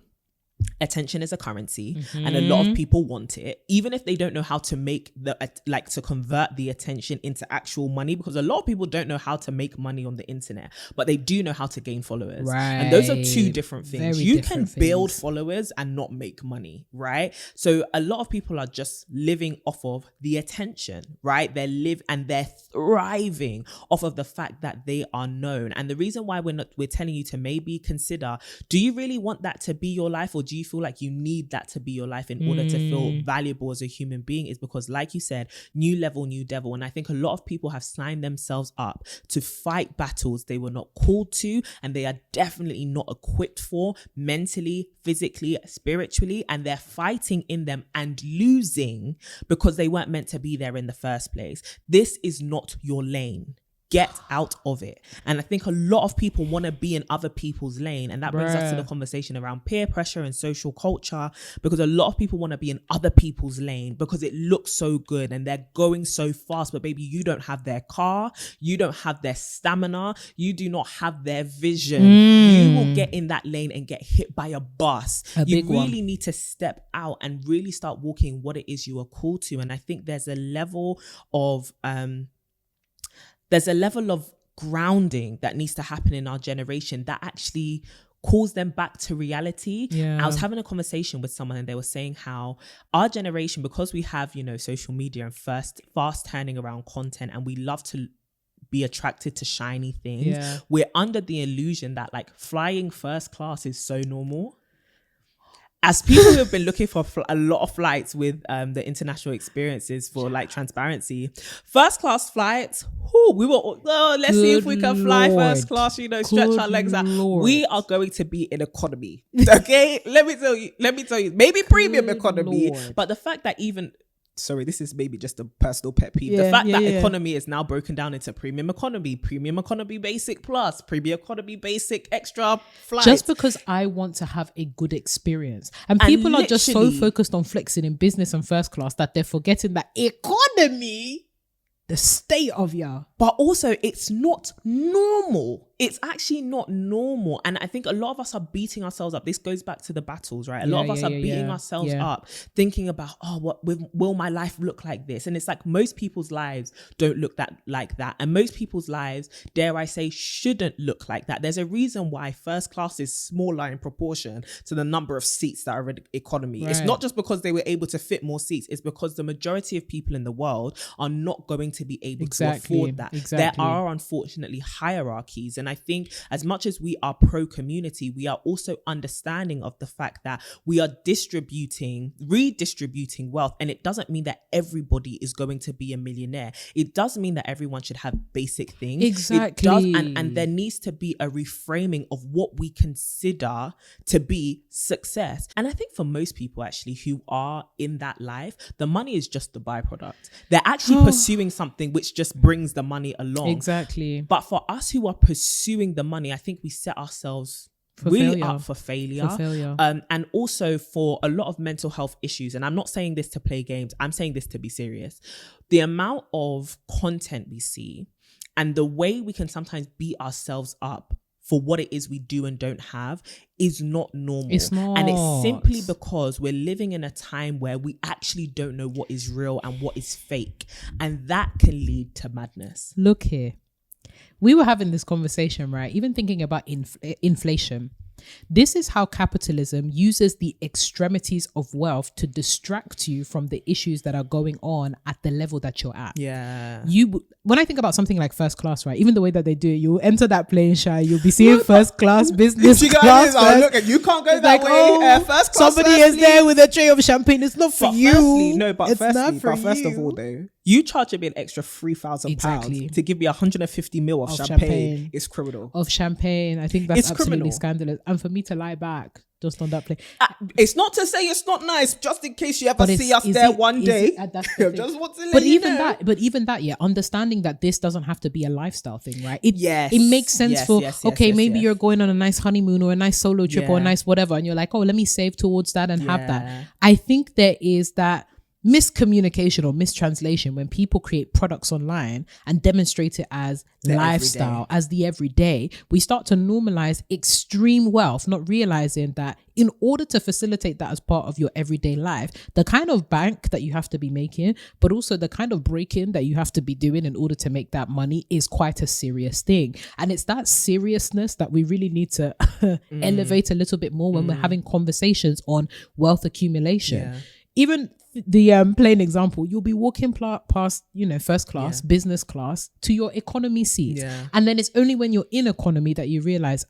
attention is a currency, and a lot of people want it, even if they don't know how to make to convert the attention into actual money, because a lot of people don't know how to make money on the internet, but they do know how to gain followers. And those are two different things. You can build followers and not make money, right? So a lot of people are just living off of the attention, right? They're thriving off of the fact that they are known. And the reason why we're telling you to maybe consider, do you really want that to be your life, or do you feel like you need that to be your life in order to feel valuable as a human being? Is because, like you said, new level, new devil. And I think a lot of people have signed themselves up to fight battles they were not called to, and they are definitely not equipped for, mentally, physically, spiritually, and they're fighting in them and losing because they weren't meant to be there in the first place. This is not your lane. Get out of it. And I think a lot of people want to be in other people's lane, and that brings us to the conversation around peer pressure and social culture, because a lot of people want to be in other people's lane because it looks so good and they're going so fast, but baby, you don't have their car, you don't have their stamina, you do not have their vision. You will get in that lane and get hit by a bus. You really need to step out and really start walking what it is you are called to. And I think there's a level of grounding that needs to happen in our generation that actually calls them back to reality. I was having a conversation with someone, and they were saying how our generation, because we have, you know, social media and fast turning around content, and we love to be attracted to shiny things, we're under the illusion that like flying first class is so normal. As people who have been looking for a lot of flights with the international experiences for like transparency, first class flights, let's see if we can fly first class, you know, stretch our legs out. We are going to be in economy. Okay, let me tell you, maybe premium economy, but the fact that even, sorry, this is maybe just a personal pet peeve. The fact that economy is now broken down into premium economy basic plus, premium economy basic extra flight. Just because I want to have a good experience. And people are just so focused on flexing in business and first class that they're forgetting that economy the state of ya. But also, it's not normal. It's actually not normal. And I think a lot of us are beating ourselves up. This goes back to the battles, right? A lot of us are beating ourselves up, thinking about, will my life look like this? And it's like most people's lives don't look like that. And most people's lives, dare I say, shouldn't look like that. There's a reason why first class is smaller in proportion to the number of seats that are in economy. Right. It's not just because they were able to fit more seats. It's because the majority of people in the world are not going to be able to afford that. There are unfortunately hierarchies. And I think as much as we are pro-community, we are also understanding of the fact that we are redistributing wealth. And it doesn't mean that everybody is going to be a millionaire. It does mean that everyone should have basic things. Exactly. It does, and there needs to be a reframing of what we consider to be success. And I think for most people actually who are in that life, the money is just the byproduct. They're actually pursuing something which just brings the money along. Exactly. But for us who are pursuing the money, I think we set ourselves up for failure. And also for a lot of mental health issues. And I'm not saying this to play games. I'm saying this to be serious. The amount of content we see and the way we can sometimes beat ourselves up for what it is we do and don't have is not normal. It's not. And it's simply because we're living in a time where we actually don't know what is real and what is fake. And that can lead to madness. Look here. We were having this conversation, right? Even thinking about inflation. This is how capitalism uses the extremities of wealth to distract you from the issues that are going on at the level that you're at. Yeah. When I think about something like first class, right? Even the way that they do it, you'll enter that plane, Shy. You'll be seeing first class, business class. Look, you can't go that way. First class. Somebody is there with a tray of champagne. It's not for you. First of all, though, you charge me an extra £3,000 to give me 150 ml of champagne. It's criminal. Of champagne. I think that's absolutely scandalous. And for me to lie back just on that plane. It's not to say it's not nice, just in case you ever see us there one day. Just want to let you know. But even that, understanding that this doesn't have to be a lifestyle thing, right? It makes sense maybe you're going on a nice honeymoon or a nice solo trip or a nice whatever, and you're like, let me save towards that and have that. I think there is that miscommunication or mistranslation when people create products online and demonstrate it as lifestyle, as the everyday. We start to normalize extreme wealth, not realizing that in order to facilitate that as part of your everyday life, the kind of bank that you have to be making, but also the kind of break-in that you have to be doing in order to make that money is quite a serious thing. And it's that seriousness that we really need to elevate a little bit more when we're having conversations on wealth accumulation. Even the plain example, you'll be walking past, first class, business class to your economy seat. And then it's only when you're in economy that you realize,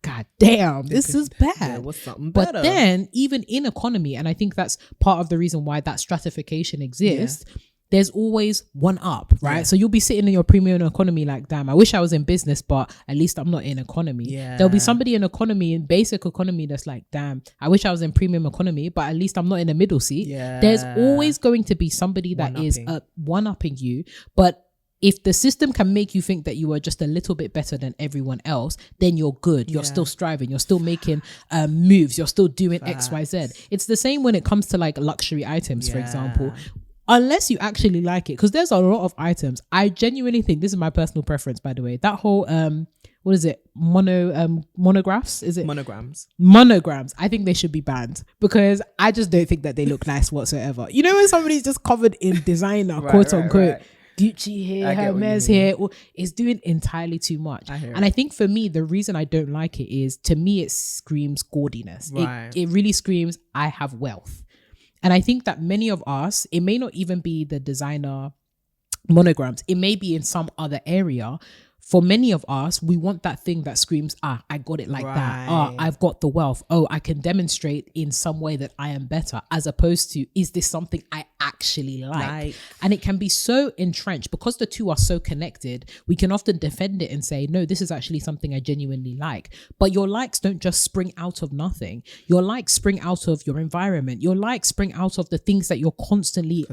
god damn, this is bad. There was something better. But then even in economy, and I think that's part of the reason why that stratification exists, there's always one up, right? Yeah. So you'll be sitting in your premium economy like, damn, I wish I was in business, but at least I'm not in economy. Yeah. There'll be somebody in economy, in basic economy, that's like, damn, I wish I was in premium economy, but at least I'm not in a middle seat. Yeah. There's always going to be somebody that is one-upping you, but if the system can make you think that you are just a little bit better than everyone else, then you're good. You're still striving. You're still making moves. You're still doing X, Y, Z. It's the same when it comes to like luxury items, for example. Unless you actually like it, because there's a lot of items. I genuinely think, this is my personal preference, by the way, that whole what is it, monographs, is it monograms, I think they should be banned, because I just don't think that they look nice whatsoever. You know, when somebody's just covered in designer, quote unquote, Gucci here, Hermes here, is doing entirely too much. And I think for me, the reason I don't like it is, to me, it screams gaudiness. It really screams, I have wealth. And I think that many of us, it may not even be the designer monograms, it may be in some other area. For many of us, we want that thing that screams, I got it like that. I've got the wealth. I can demonstrate in some way that I am better, as opposed to, is this something I actually like? And it can be so entrenched, because the two are so connected, we can often defend it and say, no, this is actually something I genuinely like. But your likes don't just spring out of nothing. Your likes spring out of your environment. Your likes spring out of the things that you're constantly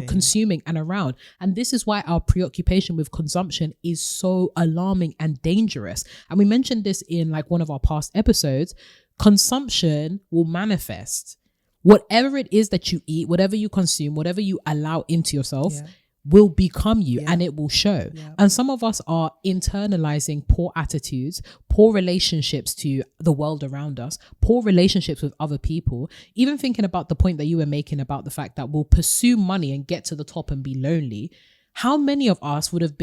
consuming and around. And this is why our preoccupation with consumption is so alarming and dangerous. And we mentioned this in like one of our past episodes. Consumption will manifest. Whatever it is that you eat, whatever you consume, whatever you allow into yourself will become you and it will show. And some of us are internalizing poor attitudes, poor relationships to the world around us, poor relationships with other people. Even thinking about the point that you were making about the fact that we'll pursue money and get to the top and be lonely. How many of us would have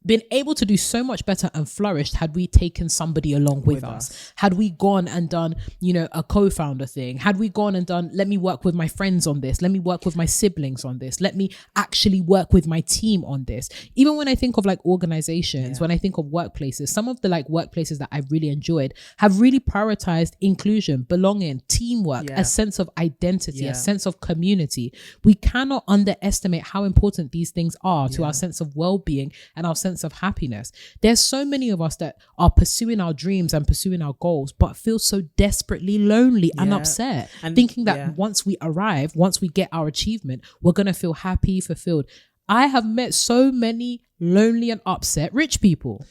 been able to do so much better and flourished had we taken somebody along with us? Had we gone and done, a co-founder thing? Had we gone and done, let me work with my friends on this. Let me work with my siblings on this. Let me actually work with my team on this. Even when I think of like organizations, when I think of workplaces, some of the like workplaces that I've really enjoyed have really prioritized inclusion, belonging, teamwork, a sense of identity, a sense of community. We cannot underestimate how important these things are to our sense of well-being and our sense of happiness. There's so many of us that are pursuing our dreams and pursuing our goals, but feel so desperately lonely and upset, and thinking that once we arrive, once we get our achievement, we're going to feel happy, fulfilled. I have met so many lonely and upset rich people.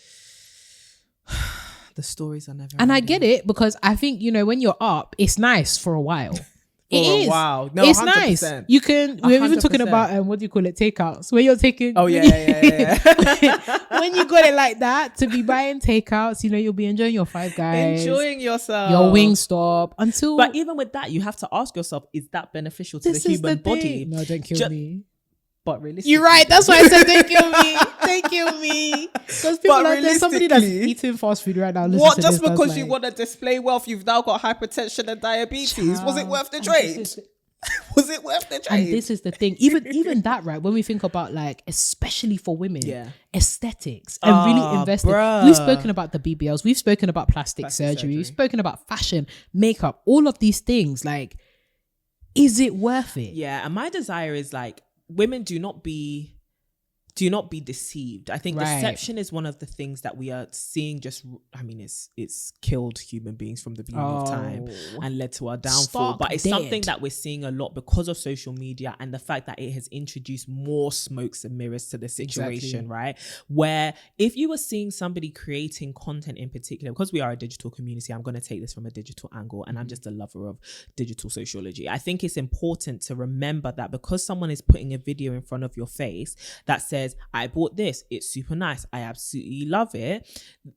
The stories are never and ending. I get it, because I think, when you're up, it's nice for a while. Wow. No, it's 100%. Nice. You can, we're even talking about, what do you call it? Takeouts. Where you're taking. Oh, yeah. When you got it like that, to be buying takeouts, you'll be enjoying your Five Guys. Enjoying yourself. Your Wingstop. But even with that, you have to ask yourself, is that beneficial to the human body? No, don't kill me. But realistically. You're right. That's why I said don't kill me. Don't kill me. Because people there's somebody that's eating fast food right now. What? Just because you want to display wealth, you've now got hypertension and diabetes. Was it worth the trade? Was it worth the trade? And this is the thing. Even that, right? When we think about like, especially for women, aesthetics and really investing. We've spoken about the BBLs. We've spoken about plastic surgery. We've spoken about fashion, makeup, all of these things. Like, is it worth it? Yeah. And my desire is like, women, do not be deceived. I think deception is one of the things that we are seeing. It's killed human beings from the beginning of time and led to our downfall. But it's something that we're seeing a lot because of social media and the fact that it has introduced more smokes and mirrors to the situation, right? Where if you were seeing somebody creating content in particular, because we are a digital community, I'm going to take this from a digital angle, and I'm just a lover of digital sociology. I think it's important to remember that because someone is putting a video in front of your face that says, I bought this, it's super nice, I absolutely love it,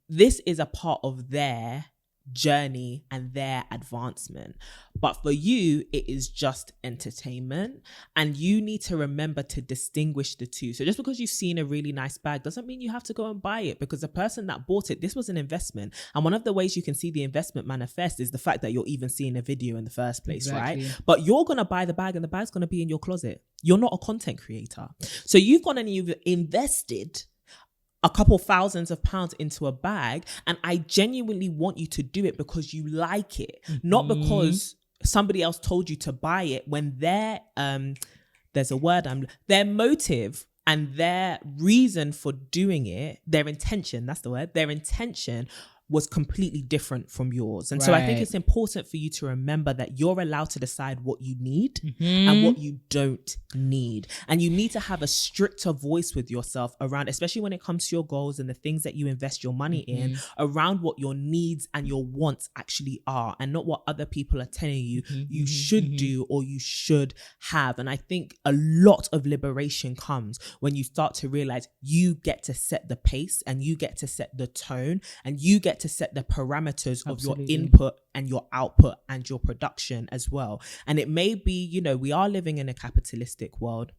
this is a part of their journey and their advancement. But for you, it is just entertainment, and you need to remember to distinguish the two. So just because you've seen a really nice bag doesn't mean you have to go and buy it, because the person that bought it, this was an investment. And one of the ways you can see the investment manifest is the fact that you're even seeing a video in the first place, right? But you're going to buy the bag and the bag's going to be in your closet. You're not a content creator. So you've gone and you've invested a couple thousands of pounds into a bag, and I genuinely want you to do it because you like it, not because somebody else told you to buy it, when their their motive and their reason for doing it, their intention, that's the word, their intention was completely different from yours. And so I think it's important for you to remember that you're allowed to decide what you need and what you don't need. And you need to have a stricter voice with yourself around, especially when it comes to your goals and the things that you invest your money in, around what your needs and your wants actually are, and not what other people are telling you you should do or you should have. And I think a lot of liberation comes when you start to realize you get to set the pace, and you get to set the tone, and you get to set the parameters of your input and your output and your production as well. And it may be, we are living in a capitalistic world.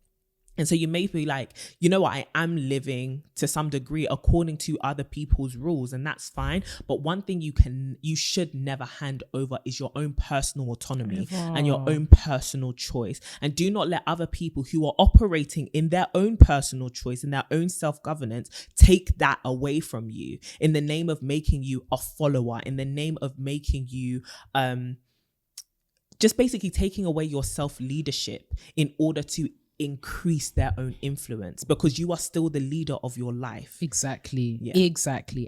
And so you may be like, you know what, I am living to some degree according to other people's rules, and that's fine. But one thing you should never hand over is your own personal autonomy and your own personal choice. And do not let other people who are operating in their own personal choice and their own self-governance take that away from you in the name of making you a follower, in the name of making you just basically taking away your self-leadership in order to increase their own influence, because you are still the leader of your life. Exactly.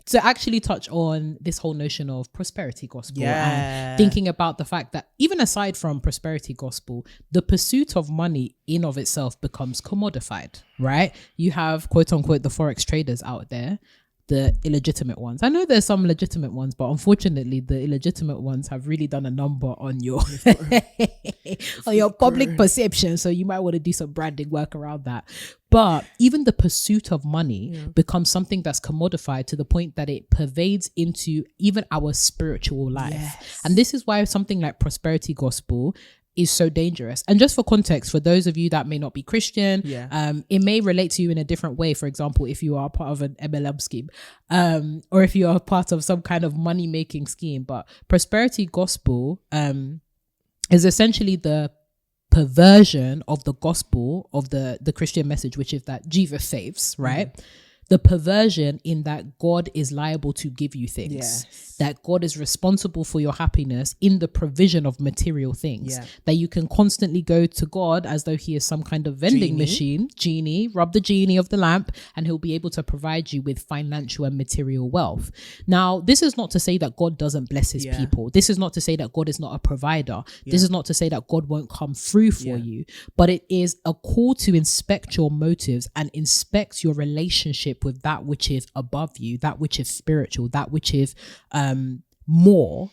To actually touch on this whole notion of prosperity gospel, and thinking about the fact that even aside from prosperity gospel, the pursuit of money in of itself becomes commodified, right? You have quote unquote the forex traders out there. the illegitimate ones. I know there's some legitimate ones, but unfortunately the illegitimate ones have really done a number on your on your public perception. So you might want to do some branding work around that. But even the pursuit of money becomes something that's commodified to the point that it pervades into even our spiritual life. Yes. And this is why something like prosperity gospel is so dangerous. And just for context, for those of you that may not be Christian, it may relate to you in a different way. For example, if you are part of an MLM scheme, or if you are part of some kind of money-making scheme. But prosperity gospel is essentially the perversion of the gospel of the Christian message, which is that Jesus saves, right? The perversion in that God is liable to give you things, that God is responsible for your happiness in the provision of material things, that you can constantly go to God as though he is some kind of vending machine, genie, rub the genie of the lamp, and he'll be able to provide you with financial and material wealth. Now, this is not to say that God doesn't bless his people. This is not to say that God is not a provider. This is not to say that God won't come through for you, but it is a call to inspect your motives and inspect your relationship with that which is above you, that which is spiritual, that which is more,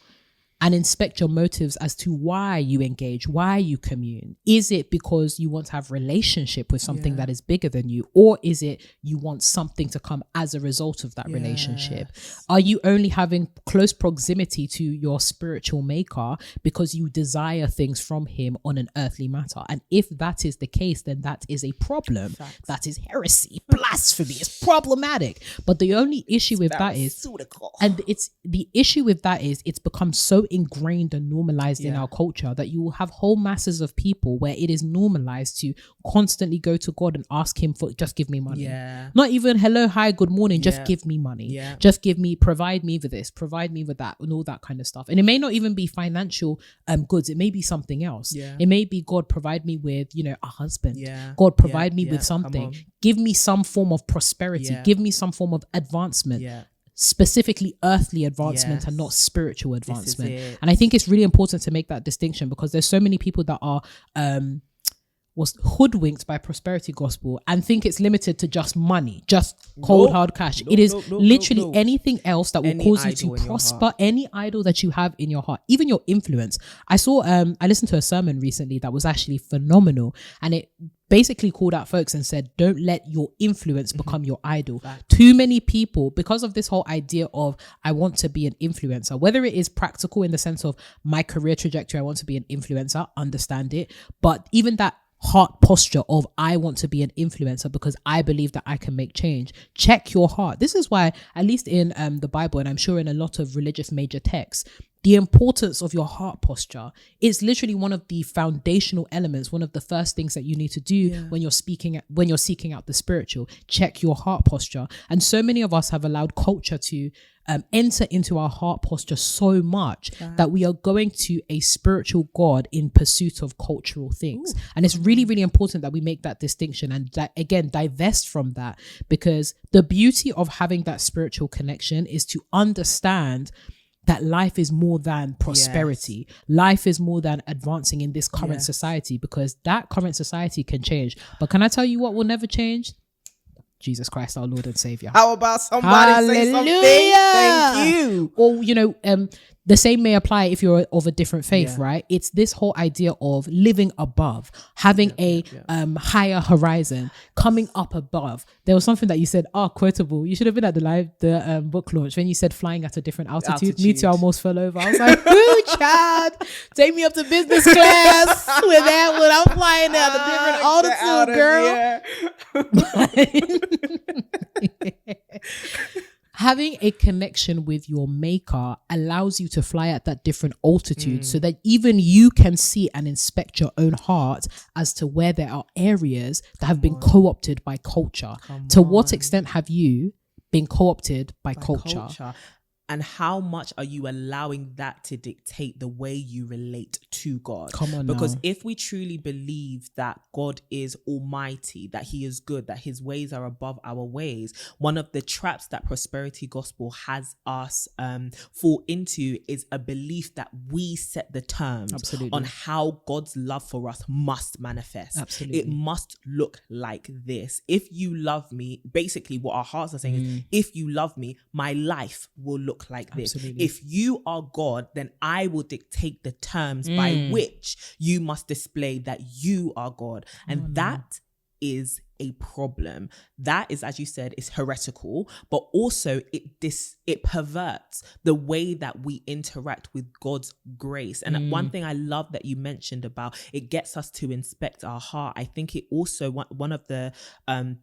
and inspect your motives as to why you engage, why you commune. Is it because you want to have relationship with something that is bigger than you, or is it you want something to come as a result of that relationship? Are you only having close proximity to your spiritual maker because you desire things from him on an earthly matter? And if that is the case, then that is a problem. That is heresy, blasphemy. It's problematic. But the only issue with that is, and it's the issue with that is, it's become so ingrained and normalized in our culture that you will have whole masses of people where it is normalized to constantly go to God and ask him for, just give me money. Not even hello, hi, good morning, just give me money. Just give me, provide me with this, provide me with that, and all that kind of stuff. And it may not even be financial goods. It may be something else. It may be, God, provide me with, a husband. God, provide me with something. Give me some form of prosperity. Give me some form of advancement. Specifically earthly advancement and not spiritual advancement. And I think it's really important to make that distinction, because there's so many people that are was hoodwinked by prosperity gospel and think it's limited to just money, just cold hard cash. It is literally anything else that will cause you to prosper, any idol that you have in your heart, even your influence. I listened to a sermon recently that was actually phenomenal, and it basically called out folks and said, don't let your influence become your idol. Too many people, because of this whole idea of, I want to be an influencer, whether it is practical in the sense of my career trajectory, I want to be an influencer, understand it. But even that heart posture of, I want to be an influencer because I believe that I can make change. Check your heart. This is why, at least in the Bible, and I'm sure in a lot of religious major texts, the importance of your heart posture is literally one of the foundational elements, one of the first things that you need to do when you're seeking out the spiritual. Check your heart posture. And so many of us have allowed culture to enter into our heart posture so much that we are going to a spiritual God in pursuit of cultural things. And it's really, really important that we make that distinction and that, again, divest from that, because the beauty of having that spiritual connection is to understand that life is more than prosperity. Life is more than advancing in this current society, because that current society can change. But can I tell you what will never change? Jesus Christ, our Lord and Savior. How about somebody say something? Thank you. Or, the same may apply if you're of a different faith, right? It's this whole idea of living above, having a higher horizon, coming up above. There was something that you said, quotable. You should have been at the book launch when you said flying at a different altitude. Me too, I almost fell over. I was like, woo, Chad, take me up to business class with that when I'm flying at a different altitude, girl. Having a connection with your maker allows you to fly at that different altitude so that even you can see and inspect your own heart as to where there are areas that have been co-opted by culture. To what extent have you been co-opted by culture? And how much are you allowing that to dictate the way you relate to God? Come on, because now. if we truly believe that God is almighty, that he is good, that his ways are above our ways, one of the traps that prosperity gospel has us fall into is a belief that we set the terms on how God's love for us must manifest. Absolutely. It must look like this. If you love me, basically what our hearts are saying is, if you love me, my life will look like this. Absolutely. If you are God, then I will dictate the terms by which you must display that you are God. And that is a problem. That is, as you said, is heretical, but also it perverts the way that we interact with God's grace. And one thing I love that you mentioned about it gets us to inspect our heart. I think it also, one of the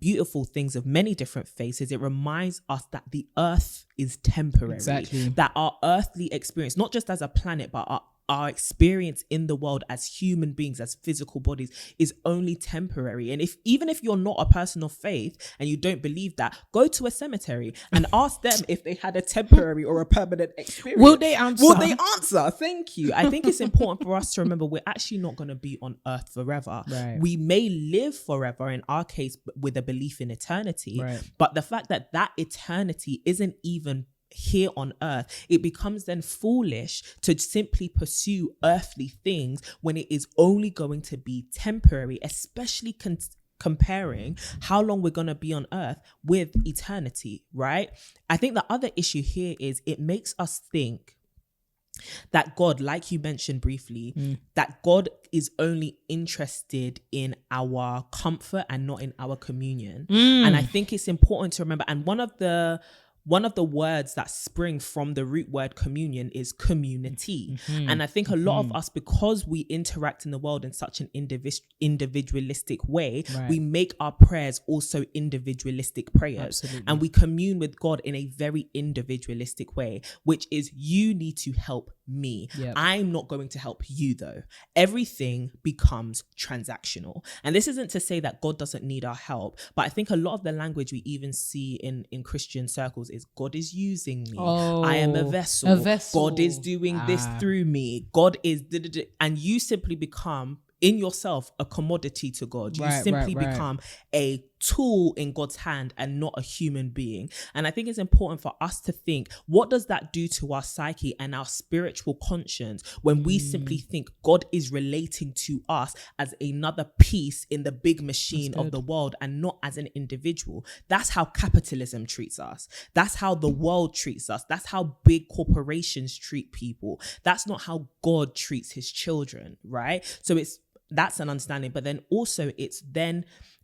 beautiful things of many different faiths, it reminds us that the earth is temporary. Exactly. That our earthly experience, not just as a planet, but our experience in the world as human beings, as physical bodies, is only temporary. And even if you're not a person of faith and you don't believe that, go to a cemetery and ask them if they had a temporary or a permanent experience. Will they answer? Will they answer? Thank you. I think it's important for us to remember we're actually not going to be on earth forever. Right. We may live forever, in our case, with a belief in eternity. Right. But the fact that eternity isn't even here on earth, it becomes then foolish to simply pursue earthly things when it is only going to be temporary, especially comparing how long we're going to be on earth with eternity, right? I think the other issue here is it makes us think that God, like you mentioned briefly, that God is only interested in our comfort and not in our communion. And I think it's important to remember, and one of the words that spring from the root word communion is community. And I think a lot of us, because we interact in the world in such an individualistic way, we make our prayers also individualistic prayers. Absolutely. And we commune with God in a very individualistic way, which is, you need to help me. Yep. I'm not going to help you though. Everything becomes transactional. And this isn't to say that God doesn't need our help, but I think a lot of the language we even see in Christian circles is, God is using me. I am a vessel. God is doing this through me. God is, and you simply become in yourself a commodity to God. You simply become a tool in God's hand and not a human being. And I think it's important for us to think, what does that do to our psyche and our spiritual conscience when we simply think God is relating to us as another piece in the big machine of the world and not as an individual? That's how capitalism treats us. That's how the world treats us. That's how big corporations treat people. That's not how God treats his children, right? So that's an understanding. But then also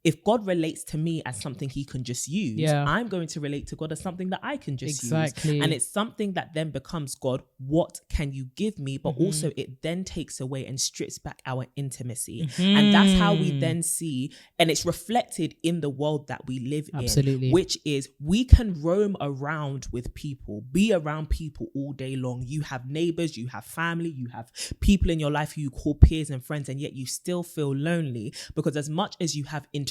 if God relates to me as something he can just use, I'm going to relate to God as something that I can just use. And it's something that then becomes, God, what can you give me? But also it then takes away and strips back our intimacy. And that's how we then see, and it's reflected in the world that we live in, which is, we can roam around with people, be around people all day long. You have neighbors, you have family, you have people in your life who you call peers and friends, and yet you still feel lonely, because as much as you have interaction,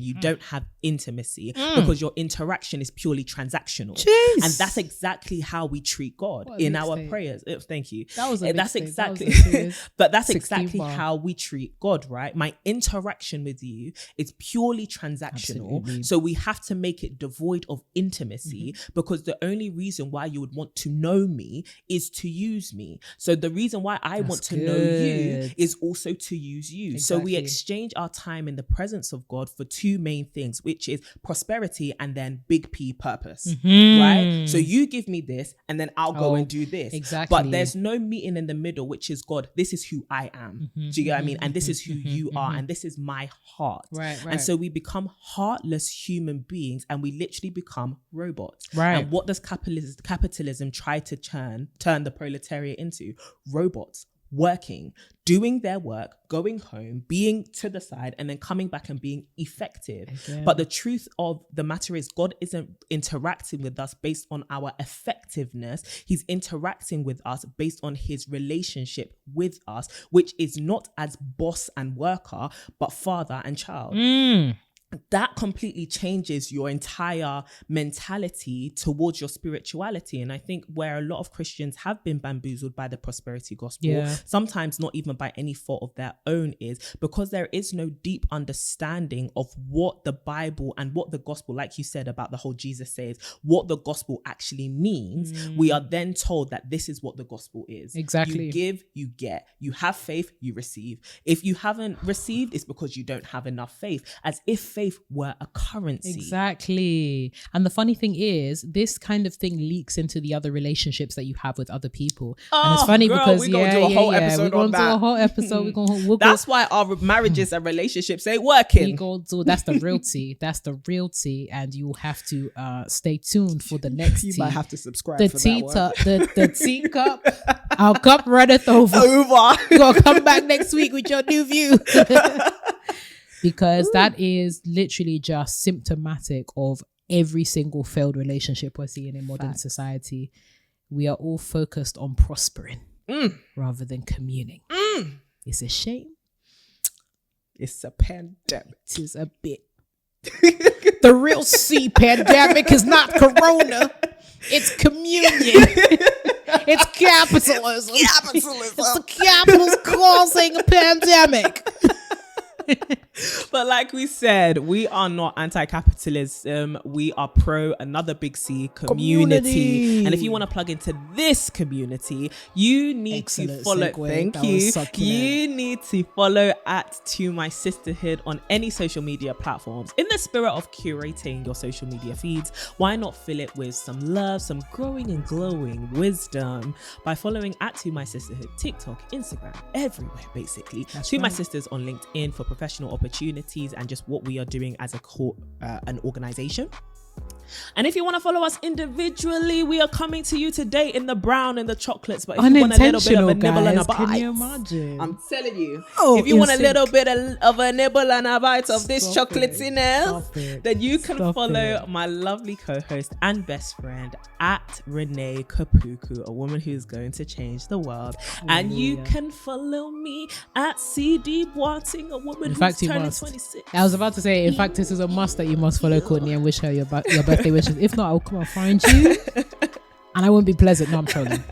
you don't have intimacy, because your interaction is purely transactional. Jeez. And that's exactly how we treat God in our prayers. Thank you. That's exactly but that's exactly how we treat God, right? My interaction with you is purely transactional. Absolutely. So we have to make it devoid of intimacy, because the only reason why you would want to know me is to use me. So the reason why I want to know you is also to use you. So we exchange our time in the presence of God for two main things, which is prosperity and then big P, purpose, right? So you give me this and then I'll go and do this. Exactly. But there's no meeting in the middle, which is, God, this is who I am. Do you get what I mean? And this is who you are. And this is my heart. Right. And so we become heartless human beings, and we literally become robots. Right. And what does capitalism try to turn the proletariat into? Robots. Working, doing their work, going home, being to the side, and then coming back and being effective. Again. But the truth of the matter is, God isn't interacting with us based on our effectiveness. He's interacting with us based on his relationship with us, which is not as boss and worker, but father and child. that completely changes your entire mentality towards your spirituality. And I think where a lot of Christians have been bamboozled by the prosperity gospel, sometimes not even by any fault of their own, is because there is no deep understanding of what the Bible and what the gospel, like you said about the whole Jesus says, what the gospel actually means. We are then told that this is what the gospel is. Exactly. You give, you get. You have faith, you receive. If you haven't received, it's because you don't have enough faith, as if faith were a currency. Exactly. And the funny thing is, this kind of thing leaks into the other relationships that you have with other people. And it's funny because we're gonna do a whole episode we're gonna do a whole episode. That's why our marriages and relationships ain't working. That's the realty. That's the realty, and you have to stay tuned for the next. You might have to subscribe. The for tea that the teacup. Our cup runneth over. You're gonna come back next week with your new view. Because that is literally just symptomatic of every single failed relationship we're seeing in modern society. We are all focused on prospering rather than communing. It's a shame. It's a pandemic. It is a bit. The real C pandemic is not corona. It's communion. It's capitalism. It's the capitalist causing a pandemic. But like we said, we are not anti-capitalism. We are pro another big C, community. And if you want to plug into this community, you need to follow. Thank you. You need to follow @To My Sisterhood on any social media platforms. In the spirit of curating your social media feeds, why not fill it with some love, some growing and glowing wisdom by following @To My Sisterhood, TikTok, Instagram, everywhere basically. That's My Sisters on LinkedIn for professional opportunities and just what we are doing as an organization. And if you want to follow us individually, we are coming to you today in the brown and the chocolates. But if you want a little bit of a nibble and a bite, can you imagine? I'm telling you, if you want a little bit of a nibble and a bite of this chocolates in there, then you can follow my lovely co-host and best friend @Renee Kapuku, a woman who's going to change the world. And you can follow me @CD Boating, a woman who's turning 26. I was about to say, in fact, this is a must that you must follow Courtney and wish her your birthday wishes. If not, I will come and find you. And I won't be pleasant. No, I'm trolling.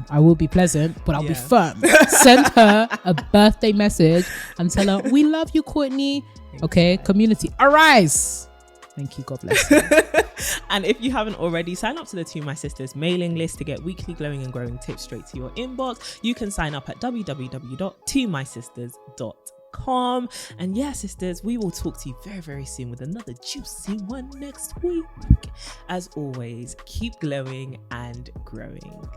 I will be pleasant, but I'll be firm. Send her a birthday message and tell her, we love you, Courtney. Okay, community, arise. Thank you. God bless you. And if you haven't already, sign up to the To My Sisters mailing list to get weekly glowing and growing tips straight to your inbox. You can sign up at www.tomysisters.com. And yeah, sisters, we will talk to you very, very soon with another juicy one next week. As always, keep glowing and growing.